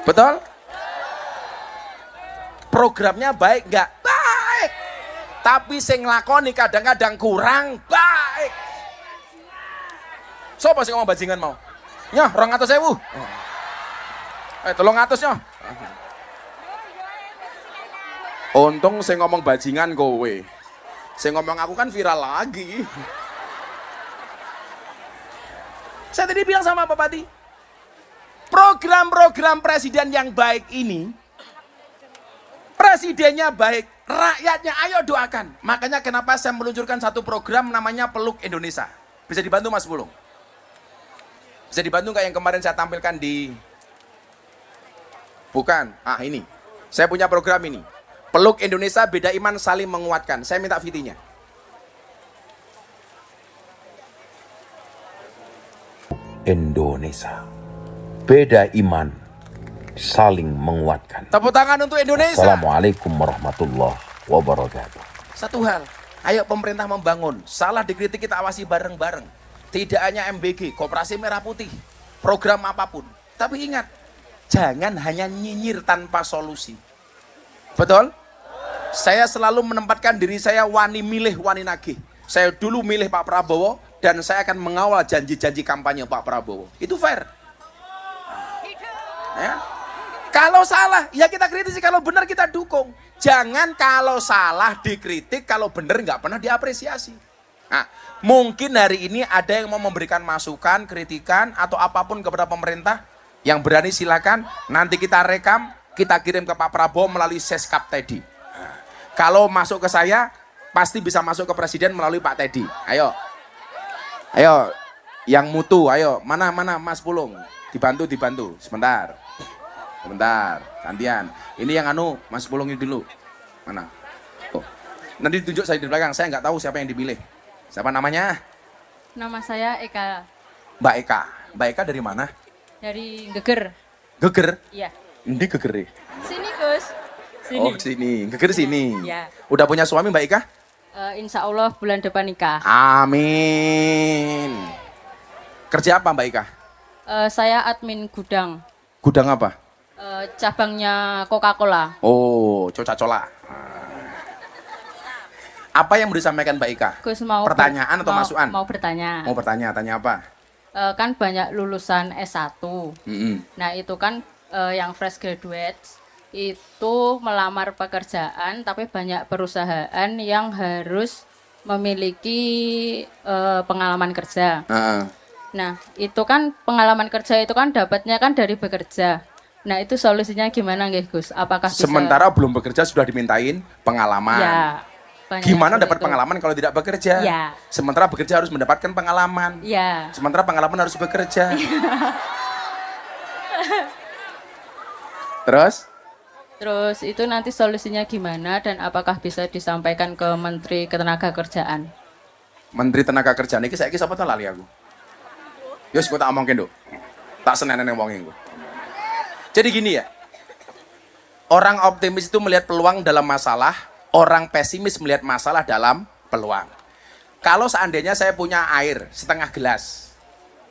A: Betul? Programnya baik nggak? Baik. Tapi sing nglakoni kadang-kadang kurang baik. Sopo sing ngomong bajingan mau? Nyoh, 200.000. 300 nyoh. Untung sing ngomong bajingan kowe. Sing ngomong aku kan viral lagi. Saya tadi bilang sama Pak Bupati, program-program presiden yang baik ini, presidennya baik, rakyatnya ayo doakan. Makanya kenapa saya meluncurkan satu program namanya Peluk Indonesia. Bisa dibantu Mas Pulung? Bisa dibantu nggak yang kemarin saya tampilkan di... Bukan, ini. Saya punya program ini. Peluk Indonesia, beda iman saling menguatkan. Saya minta VT-nya.
H: Indonesia, beda iman, saling menguatkan.
A: Tepuk tangan untuk Indonesia.
H: Assalamualaikum warahmatullahi wabarakatuh.
A: Satu hal, ayo pemerintah membangun. Salah dikritik kita awasi bareng-bareng. Tidak hanya MBG, Koperasi Merah Putih, program apapun. Tapi ingat, jangan hanya nyinyir tanpa solusi. Betul? Saya selalu menempatkan diri saya wani milih, wani nagih. Saya dulu milih Pak Prabowo, dan saya akan mengawal janji-janji kampanye Pak Prabowo. Itu fair. Ya. Kalau salah, ya kita kritisi. Kalau benar kita dukung. Jangan kalau salah dikritik, kalau benar nggak pernah diapresiasi. Nah, mungkin hari ini ada yang mau memberikan masukan, kritikan, atau apapun kepada pemerintah. Yang berani silakan. Nanti kita rekam, kita kirim ke Pak Prabowo melalui Seskap Teddy. Kalau masuk ke saya, pasti bisa masuk ke Presiden melalui Pak Teddy. Ayo, yang mutu, ayo. Mana Mas Pulung? Dibantu. Sebentar, gantian. Ini yang Mas Pulung ini dulu. Mana? Oh. Nanti ditunjuk saya di belakang. Saya nggak tahu siapa yang dipilih. Siapa namanya?
E: Nama saya Eka,
A: Mbak Eka. Mbak Eka dari mana?
E: dari Geger.
A: Geger?
E: Iya.
A: Ini Geger ya?
E: Sini Gus. Sini.
A: Oh sini, Geger sini.
E: Ya.
A: Udah punya suami Mbak Eka?
E: Insya Allah bulan depan nikah.
A: Amin. Kerja apa Mbak Ika?
E: Saya admin gudang.
A: Gudang apa?
E: Cabangnya Coca-Cola.
A: Oh, coca-cola. Apa yang mau disampaikan Mbak Ika?
E: Gus mau
A: pertanyaan atau masukan?
E: Mau bertanya.
A: Mau bertanya, tanya apa?
E: Kan banyak lulusan S1.
A: Mm-mm.
E: Nah itu kan yang fresh graduate itu melamar pekerjaan, tapi banyak perusahaan yang harus memiliki pengalaman kerja. Nah, itu kan pengalaman kerja itu kan dapatnya kan dari bekerja. Nah, itu solusinya gimana nggih, Gus? Apakah bisa
A: Sementara belum bekerja sudah dimintain pengalaman.
E: Ya. Banyak
A: Gimana
E: seperti
A: dapat
E: itu.
A: pengalaman kalau tidak bekerja?
E: Ya.
A: Sementara bekerja harus mendapatkan pengalaman.
E: Ya.
A: Sementara pengalaman harus bekerja.
E: Terus itu nanti solusinya gimana dan apakah bisa disampaikan ke Menteri Ketenagakerjaan?
A: Menteri Tenaga Kerja niki saiki sapa to lali aku. Yus kok tak omongke, Nduk. Tak senenen wong iku. Jadi gini ya. Orang optimis itu melihat peluang dalam masalah, orang pesimis melihat masalah dalam peluang. Kalau seandainya saya punya air setengah gelas,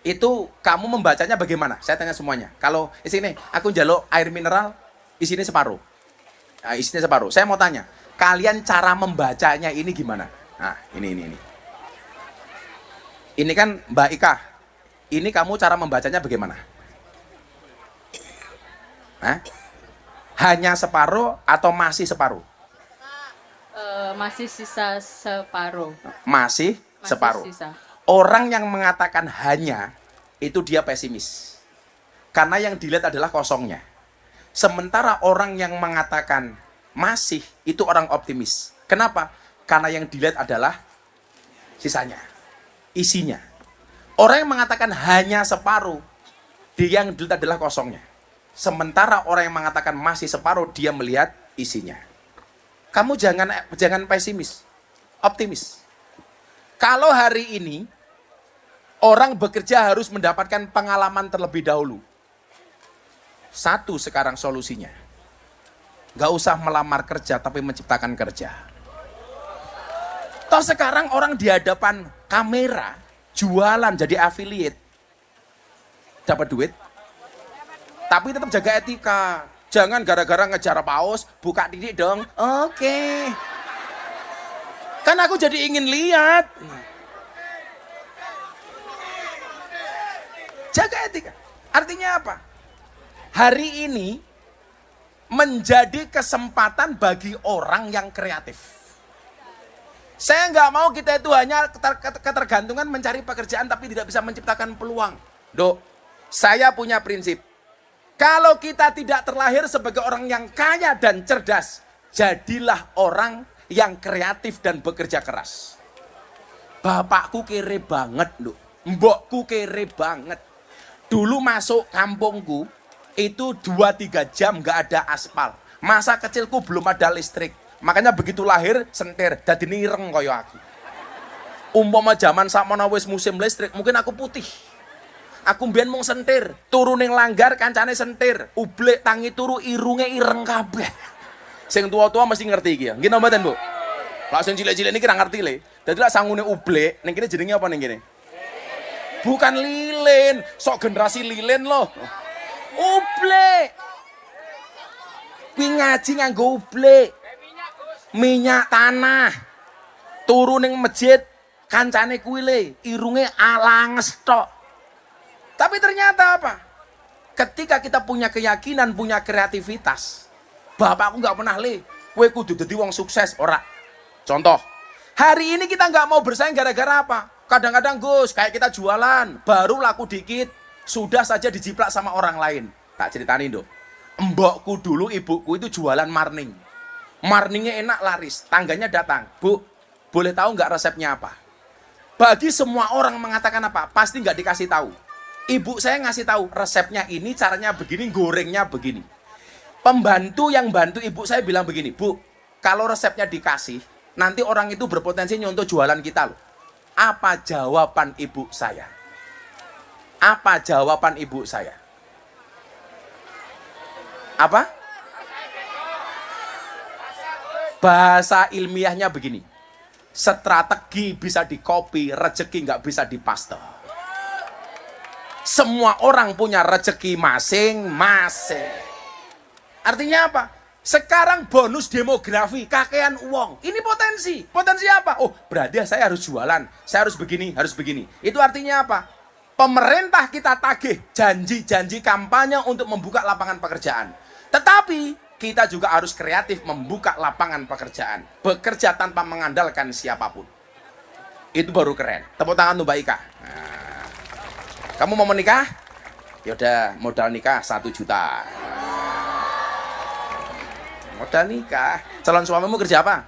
A: itu kamu membacanya bagaimana? Saya tanya semuanya. Kalau di sini aku njaluk air mineral, isinya separuh. Nah, isinya separuh. Saya mau tanya, kalian cara membacanya ini gimana? Nah, ini. Ini kan Mbak Ika. Ini kamu cara membacanya bagaimana? Hah? Hanya separuh atau masih separuh?
E: Masih sisa separuh.
A: Masih separuh.
E: Sisa.
A: Orang yang mengatakan hanya, itu dia pesimis. Karena yang dilihat adalah kosongnya. Sementara orang yang mengatakan masih, itu orang optimis. Kenapa? Karena yang dilihat adalah sisanya, isinya. Orang yang mengatakan hanya separuh, dia yang dilihat adalah kosongnya. Sementara orang yang mengatakan masih separuh, dia melihat isinya. Kamu jangan pesimis, optimis. Kalau hari ini orang bekerja harus mendapatkan pengalaman terlebih dahulu. Satu sekarang solusinya. Gak usah melamar kerja tapi menciptakan kerja. Toh sekarang orang di hadapan kamera jualan jadi affiliate. Dapat duit. Tapi tetap jaga etika. Jangan gara-gara ngejar paus, buka titik dong. Oke. Kan aku jadi ingin lihat. Jaga etika. Artinya apa? Hari ini menjadi kesempatan bagi orang yang kreatif. Saya nggak mau kita itu hanya ketergantungan mencari pekerjaan tapi tidak bisa menciptakan peluang. Dok, saya punya prinsip. Kalau kita tidak terlahir sebagai orang yang kaya dan cerdas, jadilah orang yang kreatif dan bekerja keras. Bapakku kere banget, Nduk. Mbokku kere banget. Dulu masuk kampungku, itu 2-3 jam gak ada aspal. Masa kecilku belum ada listrik. Makanya begitu lahir, sentir. Dadi nireng kaya aku. Umpama zaman sakmono wis musim listrik, mungkin aku putih. Aku mbiyen mung sentir, turu ning langgar kancane sentir, ublek tangi turu irunge ireng kabeh. Sing tua-tua mesti ngerti iki ya. Nggih napa mboten, Bu? Lah sing cilik-cilik niki ra ngerti le. Dadi lak sangune ublek, ning kene jenenge apa ning kene? Bukan lilin, sok generasi lilin loh. Ublek. Kuwi ngaji nganggo ublek. Minyak tanah. Turu ning masjid kancane kuwi le, irunge alanges tok. Tapi ternyata apa? Ketika kita punya keyakinan, punya kreativitas, bapakku nggak pernah kowe kudu dadi wong sukses, ora. Contoh, hari ini kita nggak mau bersaing gara-gara apa? Kadang-kadang Gus, kayak kita jualan, baru laku dikit, sudah saja dijiplak sama orang lain. Tak ceritain dong. Mbokku dulu, ibuku itu jualan marning. Marningnya enak laris, tangganya datang. Bu, boleh tahu nggak resepnya apa? Bagi semua orang mengatakan apa? Pasti nggak dikasih tahu. Ibu saya ngasih tahu resepnya ini, caranya begini, gorengnya begini. Pembantu yang bantu ibu saya bilang begini, Bu, kalau resepnya dikasih, nanti orang itu berpotensi nyontoh jualan kita loh. Apa jawaban ibu saya? Apa jawaban ibu saya? Apa? Bahasa ilmiahnya begini. Strategi bisa di-copy, rezeki nggak bisa dipaste. Semua orang punya rezeki masing-masing. Artinya apa? Sekarang bonus demografi, kakean uang. Ini potensi. Potensi apa? Oh, berarti saya harus jualan. Saya harus begini, harus begini. Itu artinya apa? Pemerintah kita tagih janji-janji kampanye untuk membuka lapangan pekerjaan. Tetapi kita juga harus kreatif membuka lapangan pekerjaan. Bekerja tanpa mengandalkan siapapun. Itu baru keren. Tepuk tangan untuk Mbak Ika. Nah, kamu mau menikah? Yaudah, modal nikah 1 juta. Modal nikah. Calon suamimu kerja apa?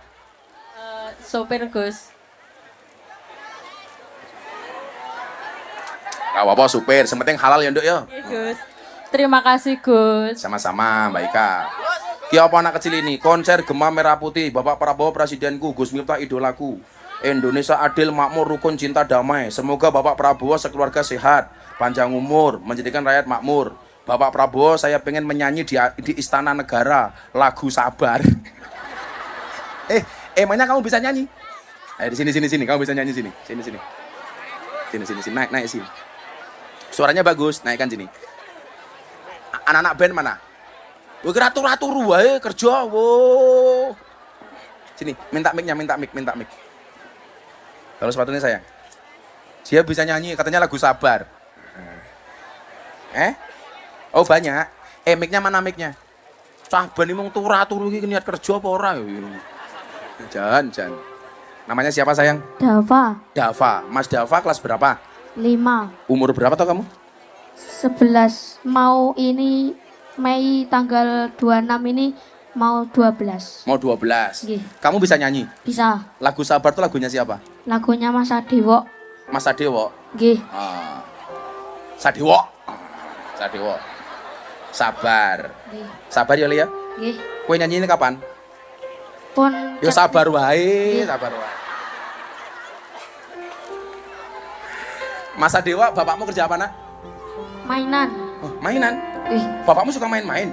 E: Sopir Gus.
A: Gak apa-apa supir, sementing halal ya nduk ya.
E: Gus. Terima kasih Gus.
A: Sama-sama Mbak Ika. Ki apa anak kecil ini? Konser Gema Merah Putih, Bapak Prabowo presidenku, Gus Miftah idolaku. Indonesia adil, makmur, rukun, cinta, damai. Semoga Bapak Prabowo sekeluarga sehat, panjang umur, menjadikan rakyat makmur. Bapak Prabowo saya pengen menyanyi di Istana Negara lagu Sabar. Emangnya kamu bisa nyanyi? Ayo di sini, kamu bisa nyanyi sini. Sini. Naik sini. Suaranya bagus, naikkan sini. Anak-anak band mana? Wih, turu wae kerja, wo. Sini, minta mic. Kalau sepatunya sayang. Dia bisa nyanyi, katanya lagu Sabar. Oh banyak. Mic-nya mana mic-nya? Sabar nih mung turu iki niat kerja apa ora ya? Jangan. Namanya siapa sayang? Dava. Mas Dava kelas berapa?
I: 5.
A: Umur berapa tau kamu?
I: 11. Mau ini Mei tanggal 26 ini mau 12.
A: Mau 12.
I: Nggih.
A: Kamu bisa nyanyi?
I: Bisa.
A: Lagu Sabar tuh lagunya siapa?
I: Lagunya Mas Adewo.
A: Mas Sadewo.
I: Nggih.
A: Sadewo. Sabar.
I: Nggih.
A: Sabar ya Lia.
I: Nggih.
A: Kowe nyanyi ini kapan?
I: Pun
A: Yo sabar wae, sabar wae. Mas Dewa, bapakmu kerja apa nak?
I: mainan.
A: Oh, mainan. Bapakmu suka main-main?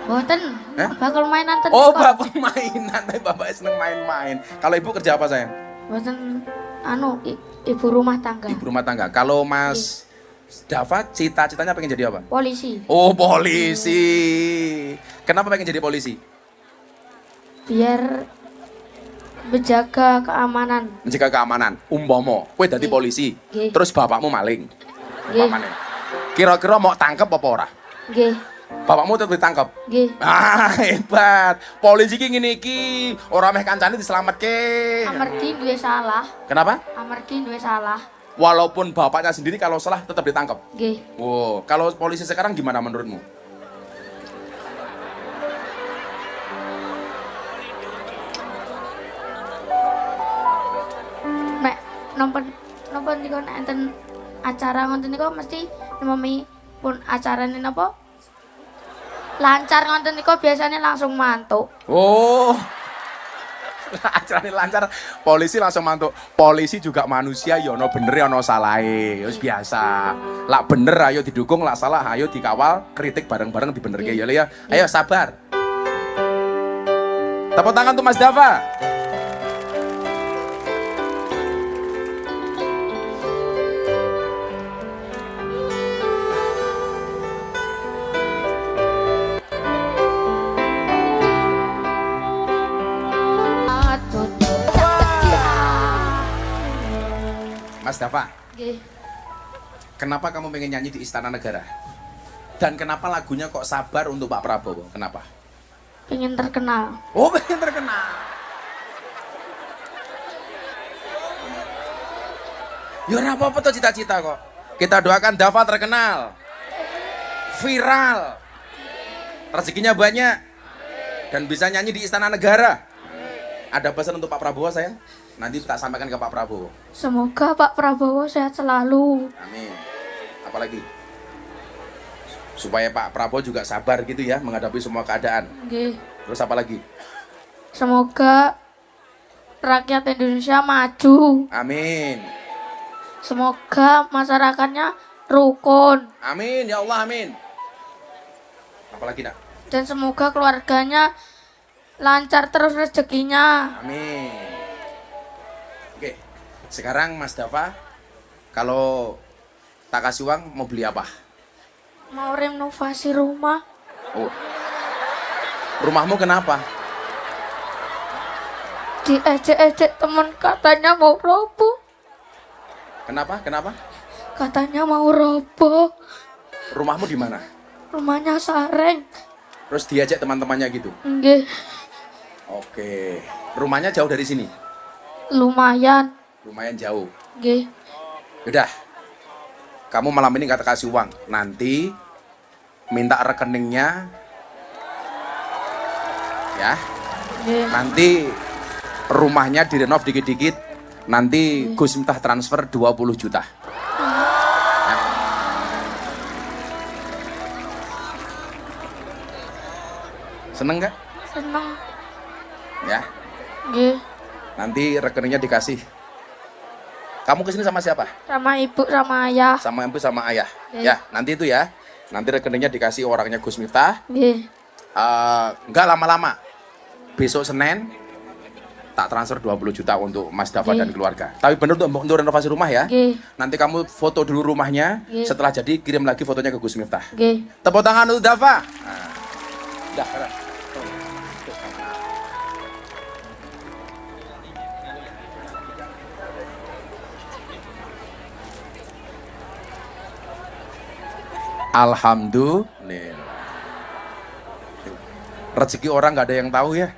I: Boten. Bakal mainan ten.
A: Oh, bapak mainan, tapi bapak seneng main-main. Kalau ibu kerja apa sayang?
I: Boten ibu rumah tangga.
A: Ibu rumah tangga. Kalau Mas Dava cita-citanya pengen jadi apa?
I: Polisi.
A: Oh, polisi. Kenapa pengen jadi polisi?
I: Biar menjaga keamanan.
A: Menjaga keamanan. Umpama kowe dadi polisi, terus bapakmu maling. Umpamane. Kira-kira mau tangkep apa ora?
I: Nggih.
A: Bapakmu tetep ditangkep.
I: Nggih.
A: Hebat. Polisi ki ngene iki, ora meh kancane diselametke.
I: Amargi duwe salah.
A: Kenapa?
I: Amargi duwe salah.
A: Walaupun bapaknya sendiri kalau salah tetap ditangkep.
I: Nggih.
A: Wow, kalau polisi sekarang gimana menurutmu?
I: Nek nonton niku enten acara ngoten niku mesti nememi pun acarane napa? Lancar ngoten niku biasanya langsung mantuk.
A: Oh. Acarane lancar, polisi langsung mantuk. Polisi juga manusia, ya ono bener ya ono salahe. Wis biasa. Lak bener ayo didukung, lak salah ayo dikawal, kritik bareng-bareng dibenerke ya ya. Ayo sabar. Tepuk tangan untuk Mas Dava. Mas Dava, kenapa kamu pengen nyanyi di Istana Negara? Dan kenapa lagunya kok Sabar untuk Pak Prabowo? Kenapa?
I: Pengen terkenal.
A: Oh, pengen terkenal. Ya ora apa-apa tuh cita-cita kok. Kita doakan Dava terkenal, viral, rezekinya banyak, dan bisa nyanyi di Istana Negara. Ada pesan untuk Pak Prabowo sayang? Nanti tak sampaikan ke Pak Prabowo.
I: Semoga Pak Prabowo sehat selalu.
A: Amin. Apalagi? Supaya Pak Prabowo juga sabar gitu ya menghadapi semua keadaan.
I: Nggih.
A: Terus apa lagi?
I: Semoga rakyat Indonesia maju.
A: Amin.
I: Semoga masyarakatnya rukun.
A: Amin ya Allah, amin. Apalagi nak?
I: Dan semoga keluarganya lancar terus rezekinya.
A: Amin. Oke, sekarang Mas Dava, kalau tak kasih uang mau beli apa?
I: Mau renovasi rumah.
A: Oh. Rumahmu kenapa?
I: Diejek-ejek temen katanya mau roboh.
A: Kenapa? Kenapa?
I: Katanya mau roboh.
A: Rumahmu di mana?
I: Rumahnya Sareng.
A: Terus diajak teman-temannya gitu.
I: Nggih,
A: Oke. Rumahnya jauh dari sini?
I: lumayan.
A: Lumayan jauh.
I: Nggih.
A: Udah. Kamu malam ini nggak kasih uang. Nanti minta rekeningnya. Ya.
I: Nggih.
A: Nanti rumahnya direnov dikit-dikit. Nanti Gus Miftah transfer 20 juta. Ya. Seneng nggak?
I: Seneng.
A: Ya.
I: Nggih.
A: Nanti rekeningnya dikasih. Kamu kesini sama siapa?
I: Sama ibu sama ayah.
A: Sama ibu sama ayah.
I: Oke.
A: Ya, nanti itu ya. Nanti rekeningnya dikasih orangnya Gus Miftah.
I: Nggih.
A: Nggak lama-lama. Besok Senin tak transfer 20 juta untuk Mas Dafa
I: Oke.
A: dan keluarga. Tapi bener untuk renovasi rumah ya.
I: Oke.
A: Nanti kamu foto dulu rumahnya.
I: Oke.
A: Setelah jadi kirim lagi fotonya ke Gus Miftah.
I: Nggih.
A: Tepuk tangan untuk Dafa. Nah. Udah. Alhamdulillah. Rezeki orang nggak ada yang tahu ya.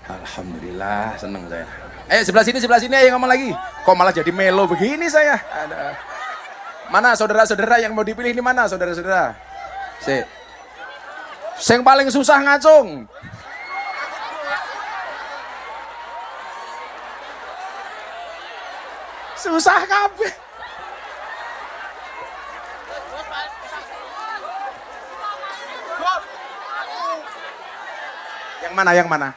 A: Alhamdulillah, seneng saya. Sebelah sini ayo ngomong lagi. Kok malah jadi melo begini saya? Ada. Mana saudara-saudara yang mau dipilih ini mana saudara-saudara? Sing paling susah ngacung. Susah kabeh. Yang mana?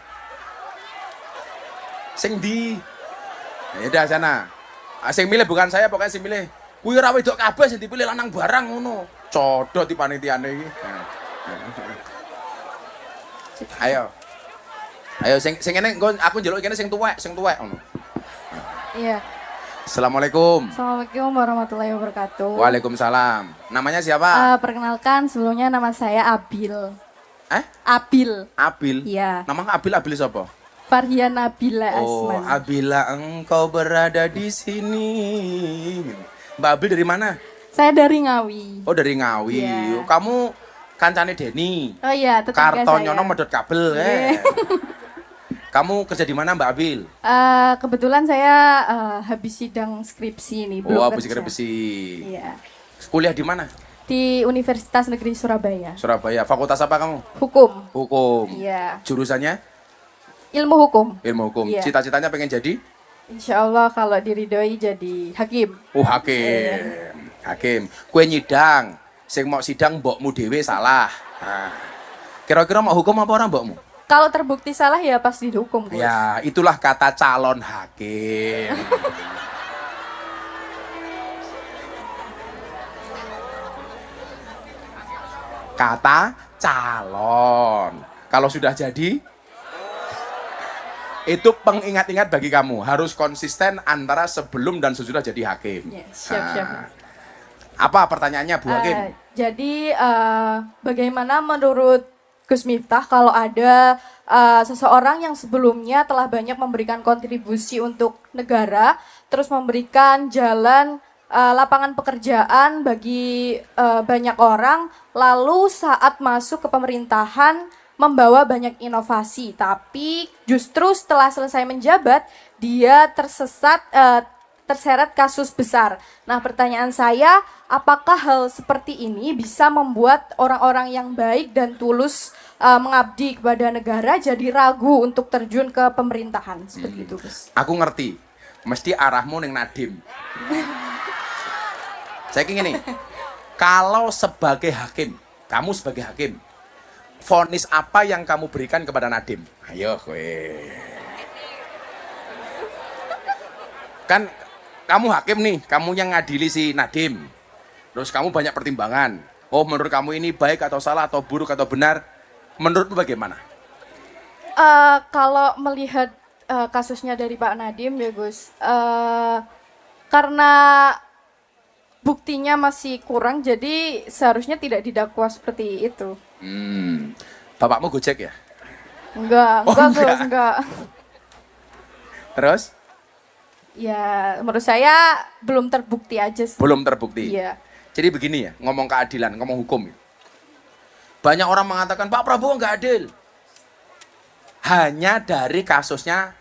A: Sing di. Ya udah sana. Sing milih bukan saya, pokoknya sing milih. Kuwi ora wedok kabeh sing dipilih lanang barang ngono. Codot di panitiane iki. Ayo sing ngene aku njaluk kene sing tuwek ngono.
B: Iya.
A: Assalamualaikum.
B: Assalamualaikum warahmatullahi wabarakatuh.
A: Waalaikumsalam. Namanya siapa?
B: Perkenalkan, sebelumnya nama saya Abil. Abil.
A: Abil.
B: Iya.
A: Nama Abil siapa?
B: Farhian Nabila
A: Oh,
B: Asman.
A: Abila engkau berada di sini. Mbak Abil dari mana?
B: Saya dari Ngawi.
A: Oh, dari Ngawi.
B: Iya.
A: Kamu kancane Deni.
B: Oh iya, tetangga saya.
A: Kartonyono medot kabel.
B: Iya.
A: Kamu kerja di mana Mbak Abil?
B: Kebetulan saya habis sidang skripsi nih, belum
A: Habis
B: kerja.
A: skripsi.
B: Iya.
A: Kuliah di mana?
B: Di Universitas Negeri Surabaya.
A: Surabaya. Fakultas apa kamu?
B: Hukum.
A: Hukum.
B: Iya.
A: Jurusannya?
B: Ilmu hukum.
A: Ilmu hukum.
B: Iya.
A: Cita-citanya pengen jadi?
B: Insya Allah kalau diridhoi jadi hakim.
A: Oh, hakim. Hakim. Kue nyidang. Sing mau sidang mbokmu dhewe salah. Nah. Kira-kira mau hukum apa orang mbokmu?
B: Kalau terbukti salah ya pasti dihukum, Gus.
A: Ya, itulah kata calon hakim. Kata calon. Kalau sudah jadi, itu pengingat-ingat bagi kamu. Harus konsisten antara sebelum dan sesudah jadi hakim.
B: Ya, siap.
A: Apa pertanyaannya, Bu Hakim?
B: Jadi bagaimana menurut Gus Miftah kalau ada seseorang yang sebelumnya telah banyak memberikan kontribusi untuk negara, terus memberikan jalan lapangan pekerjaan bagi banyak orang, lalu saat masuk ke pemerintahan membawa banyak inovasi, tapi justru setelah selesai menjabat dia terseret kasus besar. Nah, pertanyaan saya, apakah hal seperti ini bisa membuat orang-orang yang baik dan tulus mengabdi kepada negara jadi ragu untuk terjun ke pemerintahan? Seperti itu, Gus.
A: Aku ngerti. Mesti arahmu neng Nadim. Saya ingin nih, kalau sebagai hakim, kamu sebagai hakim, vonis apa yang kamu berikan kepada Nadim? Ayo, kowe. Kan kamu hakim nih, kamu yang ngadili si Nadim. Terus kamu banyak pertimbangan. Oh, menurut kamu ini baik atau salah atau buruk atau benar? Menurutmu bagaimana?
B: Kalau melihat kasusnya dari Pak Nadim ya Gus, karena buktinya masih kurang, jadi seharusnya tidak didakwa seperti itu.
A: Bapakmu Gojek ya?
B: Enggak,
A: Oh,
B: Gus,
A: enggak.
B: enggak.
A: Terus?
B: Ya, menurut saya belum terbukti aja sih.
A: Belum terbukti.
B: Iya.
A: Jadi begini ya, ngomong keadilan, ngomong hukum. Banyak orang mengatakan Pak Prabowo nggak adil. Hanya dari kasusnya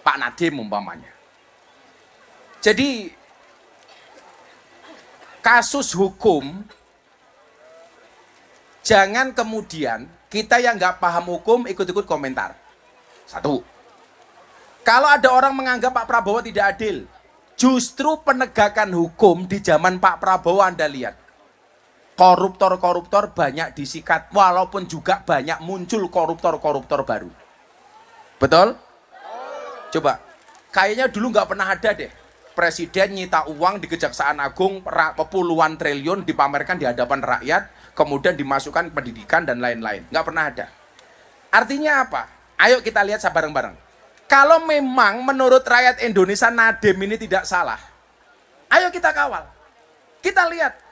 A: Pak Nadiem umpamanya. Jadi kasus hukum, jangan kemudian kita yang nggak paham hukum ikut-ikut komentar. Satu, kalau ada orang menganggap Pak Prabowo tidak adil, justru penegakan hukum di zaman Pak Prabowo Anda lihat. Koruptor-koruptor banyak disikat, walaupun juga banyak muncul koruptor-koruptor baru. Betul? Coba, kayaknya dulu nggak pernah ada deh. Presiden nyita uang di Kejaksaan Agung puluhan triliun dipamerkan di hadapan rakyat, kemudian dimasukkan pendidikan dan lain-lain. Nggak pernah ada. Artinya apa? Ayo kita lihat bareng-bareng. Kalau memang menurut rakyat Indonesia Nadiem ini tidak salah, ayo kita kawal. Kita lihat.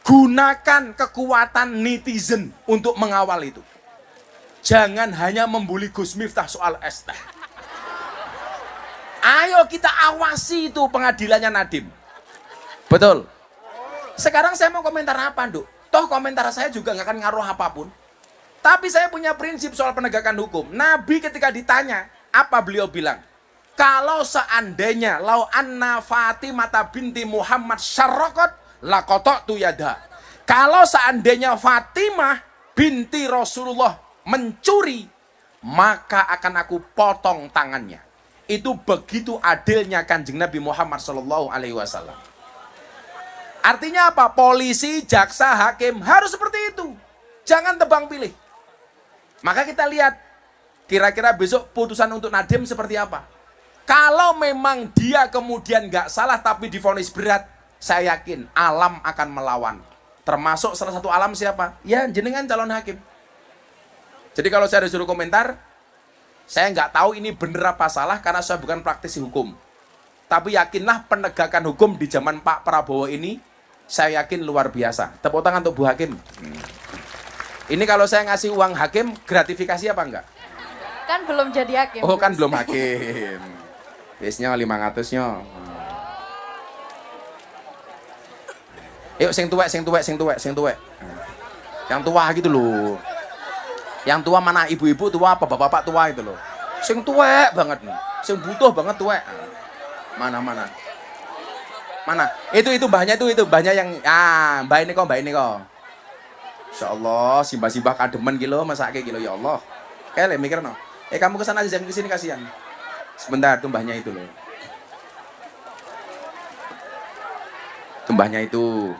A: Gunakan kekuatan netizen untuk mengawal itu. Jangan hanya membuli Gus Miftah soal es teh. Ayo kita awasi itu pengadilannya Nadiem. Betul. Sekarang saya mau komentar apa, Nduk? Toh komentar saya juga nggak akan ngaruh apapun. Tapi saya punya prinsip soal penegakan hukum. Nabi ketika ditanya, apa beliau bilang? Kalau seandainya lau anna Fatimah binti Muhammad syarraqat lakotok tu yada. Kalau seandainya Fatimah binti Rasulullah mencuri, maka akan aku potong tangannya. Itu begitu adilnya Kanjeng Nabi Muhammad SAW. Artinya apa? Polisi, jaksa, hakim harus seperti itu. Jangan tebang pilih. Maka kita lihat kira-kira besok putusan untuk Nadiem seperti apa. Kalau memang dia kemudian nggak salah tapi divonis berat, saya yakin alam akan melawan. Termasuk salah satu alam siapa? Ya jenengan calon hakim. Jadi kalau saya disuruh komentar, saya nggak tahu ini benar apa salah karena saya bukan praktisi hukum. Tapi yakinlah penegakan hukum di zaman Pak Prabowo ini, saya yakin luar biasa. Tepuk tangan untuk Bu Hakim. Ini kalau saya ngasih uang hakim, gratifikasi apa enggak?
B: Kan belum jadi hakim.
A: Oh kan belum hakim. Biasanya 500 nya. Yuk sing tuwek. Yang tua gitu loh. Yang tua mana ibu-ibu tua apa bapak-bapak tua itu loh. Sing tuwek banget nih. Sing butuh banget tuwek. Mana? Itu mbahnya yang mbak ini kok. Insyaallah simbah-simbah kademen gitu masake gitu ya Allah. Kayak mikir no. Kamu kesana aja jangan kesini kasihan. Sebentar tuh mbahnya itu loh. Tumbahnya itu.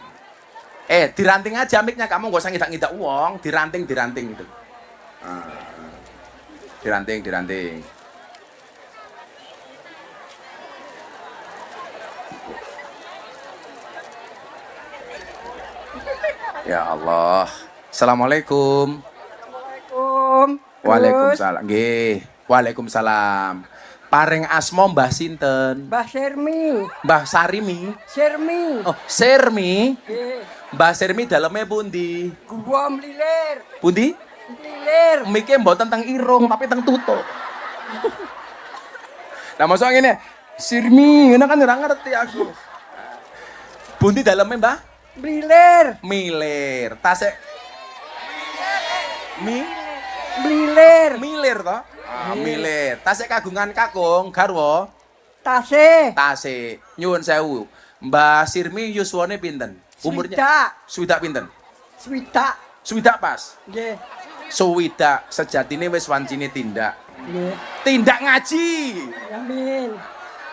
A: Diranting aja miknya, kamu gak usah ngidak-ngidak uang, diranting itu. Diranting. Ya Allah. Assalamualaikum. Waalaikumsalam. Nggih. Waalaikumsalam. Paring asma Mbah sinten?
J: Mbah Sermi.
A: Mbah Sarimi.
J: Sermi.
A: Oh, Sermi.
J: Nggih.
A: Mbah Sermi daleme pundi?
J: Gua mlilir.
A: Pundi?
J: Mlilir.
A: Mike mboten teng irung tapi teng tutuk. Nah, maksud ngene, Sirmi, ngene kan ora ngerti aku. Pundi daleme, Mbah?
J: Mlilir.
A: Milir. Tasik Milir toh? Milir. Tasik kagungan kakung garwa. Tasik. Nyuwun sewu. Mbah Sirmi yuswane pinten? Umurnya? Swidak pinten? Swidak pas.
J: Nggih.
A: Swidak sejatine wis wancine tindak.
J: Nggih.
A: Tindak ngaji.
J: Amin.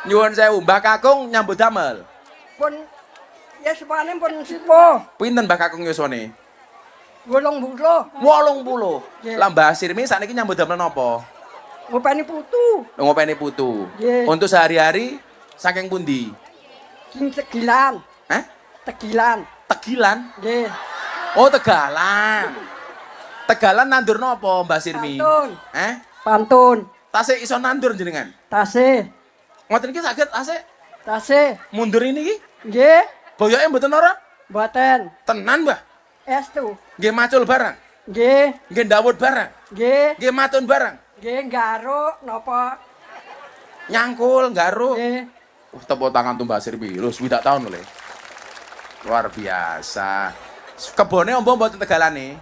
A: Nyuwun sewu, Mbah Kakung nyambut damel.
J: Pun ya sepane pun sipo.
A: Pinten Mbah Kakung yuswane?
J: 80. Nggih.
A: Lah Mbah Sirmi sakniki nyambut damel napa?
J: Ngopeni putu.
A: Ngopeni putu.
J: Nggih.
A: Untuk sehari-hari saking pundi?
J: King Tegilan.
A: Hah?
J: Tegilan. Nggih.
A: Oh, Tegalan. Tegalan nandur napa Mbah Sirmi?
J: Pantun.
A: Pantun. Tasik iso nandur jenengan?
J: Tasik.
A: Ngoten iki saged tasik?
J: Tasik.
A: Mundur ini iki?
J: Nggih.
A: Boyoke mboten ora?
J: Mboten.
A: Tenan, Mbah?
J: Estu.
A: Nggih macul barang?
J: Nggih.
A: Nggih ndawut barang?
J: Nggih.
A: Nggih matun barang?
J: Nggih garuk napa?
A: Nyangkul, garuk.
J: Nggih.
A: Tepuk tangan tuh Mbah Sirmi. Lho, 7 tahun lho. Luar biasa. Kebone ombo mboten tegalane.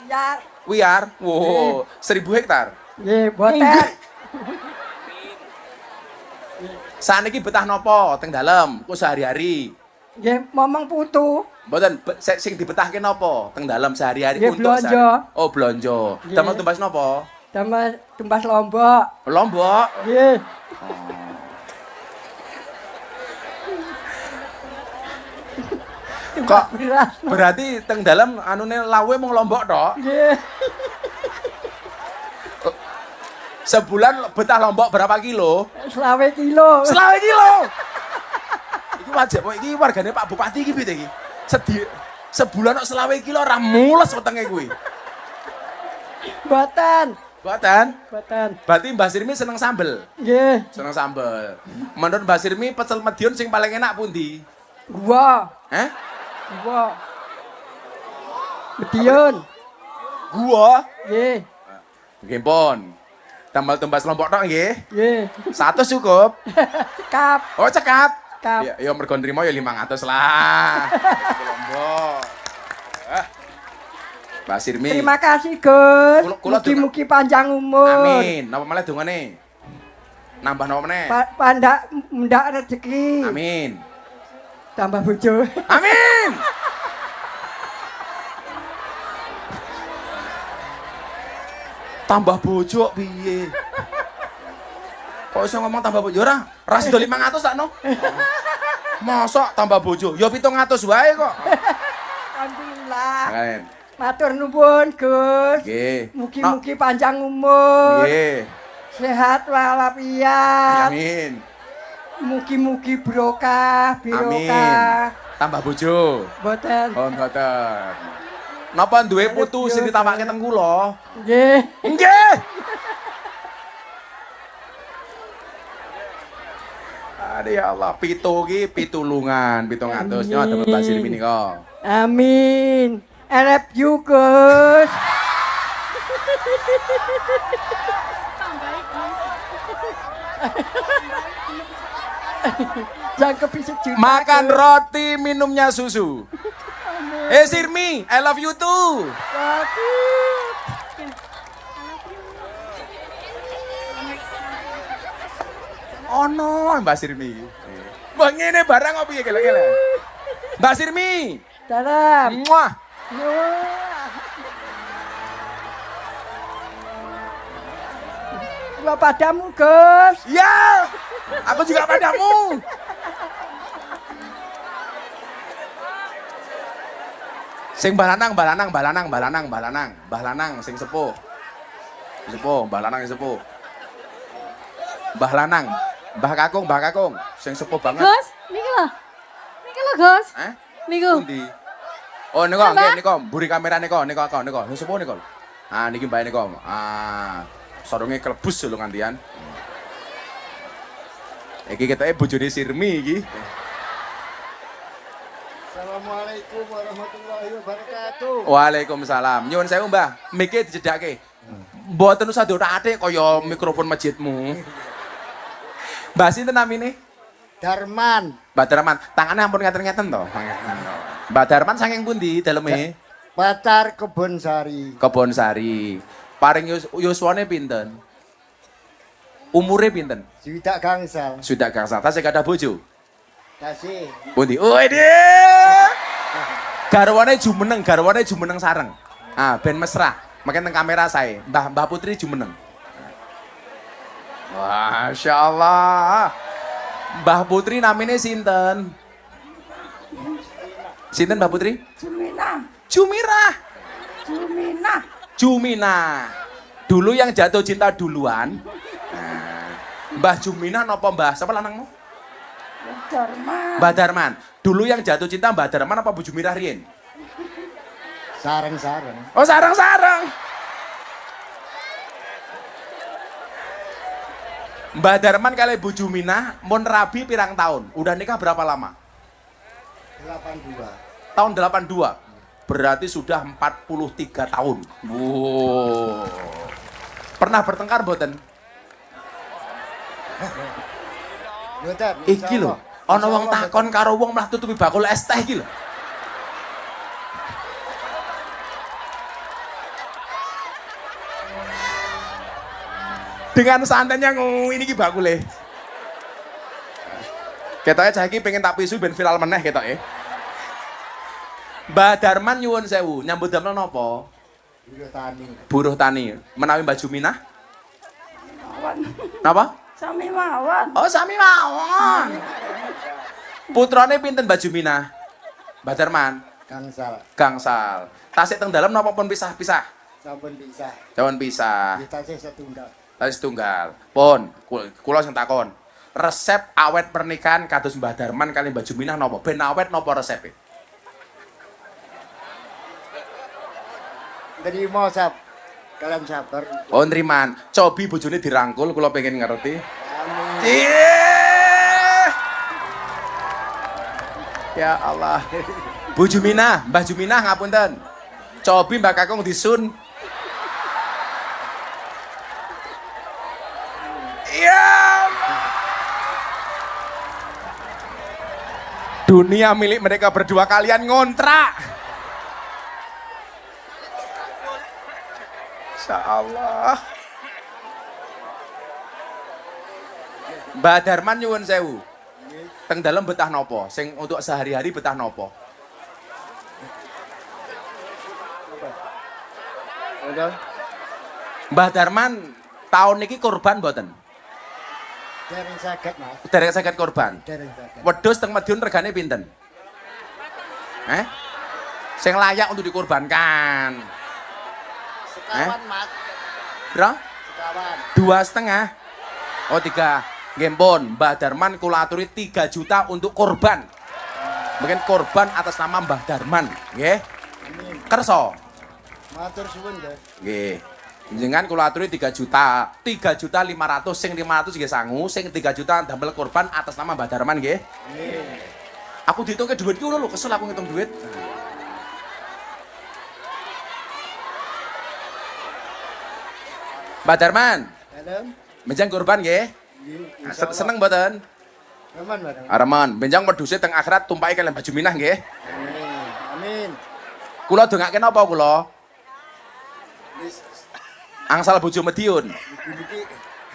J: Ya.
A: Wiar. Wow, 1000 hektar.
J: Nggih, boten.
A: Saniki betah nopo teng dalem ku sehari-hari?
J: Nggih, momong putu.
A: Mboten sing dibetahke nopo teng dalem sehari-hari
J: Nggih,
A: untuk
J: blonjo.
A: Oh, blonjo.
J: Nggih.
A: Damel tumbas nopo?
J: Damel tumbas lombok.
A: Lombok.
J: Nggih.
A: Kok
J: Beras.
A: berarti teng dalem anune lawe mung lombok tok?
J: Nggih.
A: Sebulan betah lombok berapa kilo?
J: 20 kilo.
A: Selawe kilo. Iki wajib kok iki wargane Pak Bupati iki piye iki? Sebulan kok 20 kilo ora mules wetenge kuwi.
J: Boten.
A: Buatan?
J: Boten.
A: Berarti Mbah Sirmi seneng sambel.
J: Nggih.
A: Seneng sambel. Menurut Mbah Sirmi pecel Madiun sing paling enak pundi?
J: Gua.
A: Heh?
J: Gua. Medion.
A: Gua.
J: Nggih.
A: Nggih pun. Tambal tumbas lombok tok nggih.
J: Nggih.
A: 100 cukup.
J: Cekap.
A: Oh, cekap.
J: Cekap.
A: Ya mergo nrimo ya 500 lah. Lombok. Mbah Sirmi.
J: Terima kasih, Gus.
A: Kula
J: Mugi-mugi panjang umur.
A: Amin. Napa malah dongane? Nambah napa meneh?
J: Pandak mundak rezeki.
A: Amin.
J: Tambah bojo.
A: Amin. Tambah bojo piye? Kok iso ngomong tambah bojo ora? Ra sida 500 tak no? Mosok tambah bojo? Ya 700 wae kok.
J: Alhamdulillah.
A: Amin.
J: Matur nuwun, Gus.
A: Nggih.
J: Mugi-mugi panjang umur.
A: Nggih.
J: Sehat walafiat.
A: Amin.
J: Mugi-mugi barokah,
A: Amin.
J: barokah.
A: Tambah bojo.
J: Boten.
A: Oh, mboten. Napa duwe putu sing ditawake teng kula?
J: Nggih.
A: Nggih. Aduh ya Allah, pitulungan, 700 nyawa dapat Mbah Sirmi nika.
J: Amin. I love you, Gus. Jangan kepisik juga.
A: Makan roti, minumnya susu. Sirmi, I love you too. Oh no, Mbak Sirmi. Mbak ngene barang apa ya kele-kele? Mbak Sirmi.
J: Dalam.
A: Muah.
J: Gua padamu, Gus.
A: Ya. Aku juga padamu. Sing balanang, sing sepuh. Sepuh, balanang sing sepuh. Lanang, Mbah Kakung, sing sepuh banget.
B: Gus, niki lho. Niki lho, Gus.
A: Hah?
B: Niku.
A: Pundi? Oh, niku nggih niku, mburi kamera niku, sing sepuh niku. Ah, niki mbae niku. Ah, sarunge kelebus lho ngantian. Iki ketoke bojone Sirmi iki.
K: Assalamualaikum warahmatullahi wabarakatuh.
A: Waalaikumsalam. Nyuwun sewu, Mbah. Mike dijedake. Mboten usah diotak-atik kaya mikrofon masjidmu. Mbah sinten namine?
K: Darman.
A: Mbah Darman. Tangane ampun ngeten-ngeten to. Mbah Darman saking pundi daleme?
K: Pacar Kebon Sari.
A: Kebon Sari. Paring yuswane pinten? Umure pinten?
K: Sudah gangsal.
A: Sudah gangsal. Tasih kada bojo?
K: Kasih.
A: Pundi? Oh, ini. Garwane jumeneng sareng. Ah, ben mesra. Makin teng kamera saya. Mbah Putri jumeneng. Masya Allah. Mbah Putri namanya sinten? Sinten Mbah Putri? Jumina. Dulu yang jatuh cinta duluan. Mbah Jumina napa Mbah? Siapa lanangmu? Mbah Darman. Dulu yang jatuh cinta Mbah Darman apa Bu Jumirah riyen?
K: Sarang-sarang.
A: Oh, sarang-sarang. Mbah Darman kali Bu Juminah mun rabi pirang tahun? Udah nikah berapa lama?
K: 82.
A: Tahun 82. Berarti sudah 43 tahun. Wow. Pernah bertengkar mboten?
K: Mboten.
A: Iki lho, ana wong takon karo wong malah tutupi bakul es teh iki lho. Dengan santainya ini ki bakule. Ketoke cah iki pengen tak pisu ben viral meneh ketoke. Mbah Darman nyuwun sewu, nyambut damel napa?
K: Buruh tani.
A: Buruh tani. Menawi Mbah Juminah? Napa?
J: Sami mawon.
A: Oh, sami mawon. Putrane pinten Mbah Juminah? Mbah Darman?
K: Gangsal.
A: Gangsal. Tasik teng dalem napa pun pisah-pisah?
K: Sampun bisa.
A: Sampun pisah.
K: Kita sih setunggal.
A: Tasik tunggal. Pun, kula sing takon. Resep awet pernikahan kados Mbah Darman kali Mbah Juminah napa? Ben awet napa resepe?
K: Terima sab. Kalian sabar.
A: Oh, nriman. Cobi bojone dirangkul kula pengen ngerti.
K: Amin.
A: Ya Allah. Bu Juminah, Mbah Juminah ngapunten. Cobi Mbak Kakung disun. Iya. Dunia milik mereka berdua, kalian ngontrak. Insya Allah. Mbah Darman nyuwun sewu. Teng dalem betah nopo? Sing untuk sehari-hari betah nopo? Mbah Darman tahun niki korban mboten?
K: Dereng saged, Mas.
A: Derek saged korban.
K: Dereng saged.
A: Wedhus teng Madiun regane pinten? Sing layak untuk dikorbankan.
K: Sekawan, Mas.
A: Bro?
K: Sekawan.
A: 2,5. Oh 3. Nggih pun, Mbah Darman kula aturi 3 juta untuk korban. Mungkin korban atas nama Mbah Darman, nggih.
K: Amin.
A: Kersa.
K: Matur suwun, Nggih.
A: Nggih. Jenengan kula aturi 3 juta. 3.500.000 sing 500 nggih sangu, sing 3 juta damel korban atas nama Mbah Darman nggih.
K: Nggih.
A: Aku dihitungke dhuwit ki lho, kesel aku ngitung dhuwit. Mbah Darman,
K: Dalam.
A: benjang korban nggih. Seneng mboten?
K: Aman, Mas.
A: Areman, benjang wedhuse teng akhirat tumpaki kalian Mbah Juminah nggih.
K: Amin. Amin.
A: Kula dongake napa kula?
K: Wis
A: Angsal bojo Madiun.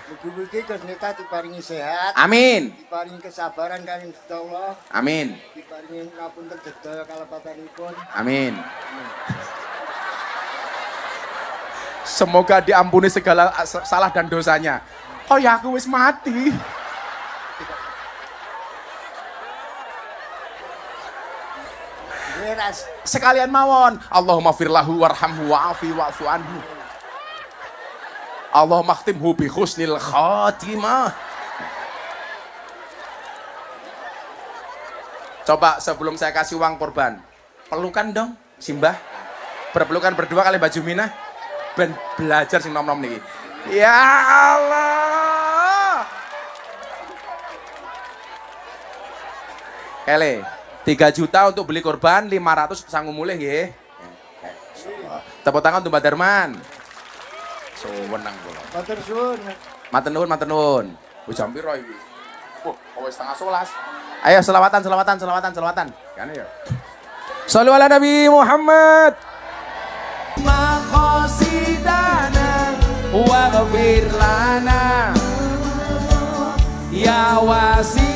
K: mugi-mugi Gus Nita diparingi sehat.
A: Amin.
K: Diparingi kesabaran kalian Allah.
A: Amin.
K: Diparingi ngapunten sedaya kalepatanipun.
A: Amin. Semoga diampuni segala salah dan dosanya. Oh ya aku wis mati.
K: Beras.
A: Sekalian mawon. Allahumma firlahu warhamhu wa'afi wa'fu anhu. Allahumma khtimhu bi husnil khatimah. Coba sebelum saya kasih uang korban, pelukan dong Simbah. Berpelukan berdua kali Mbah Juminah. Ben belajar sing nom-nom niki. Ya Allah. Kele, 3 juta untuk beli korban, 500 sanggup mulih nggih. Tepuk tangan untuk Mbak Darman. Suwenang kula.
K: Matur suwun.
A: Matur nuwun, matur nuwun. Wis jam piro iki? Wis setengah 11. Ayo selawatan. Kan ya. Shallu ala Nabi Muhammad. Maqasidana wa ghfir lana ya wasi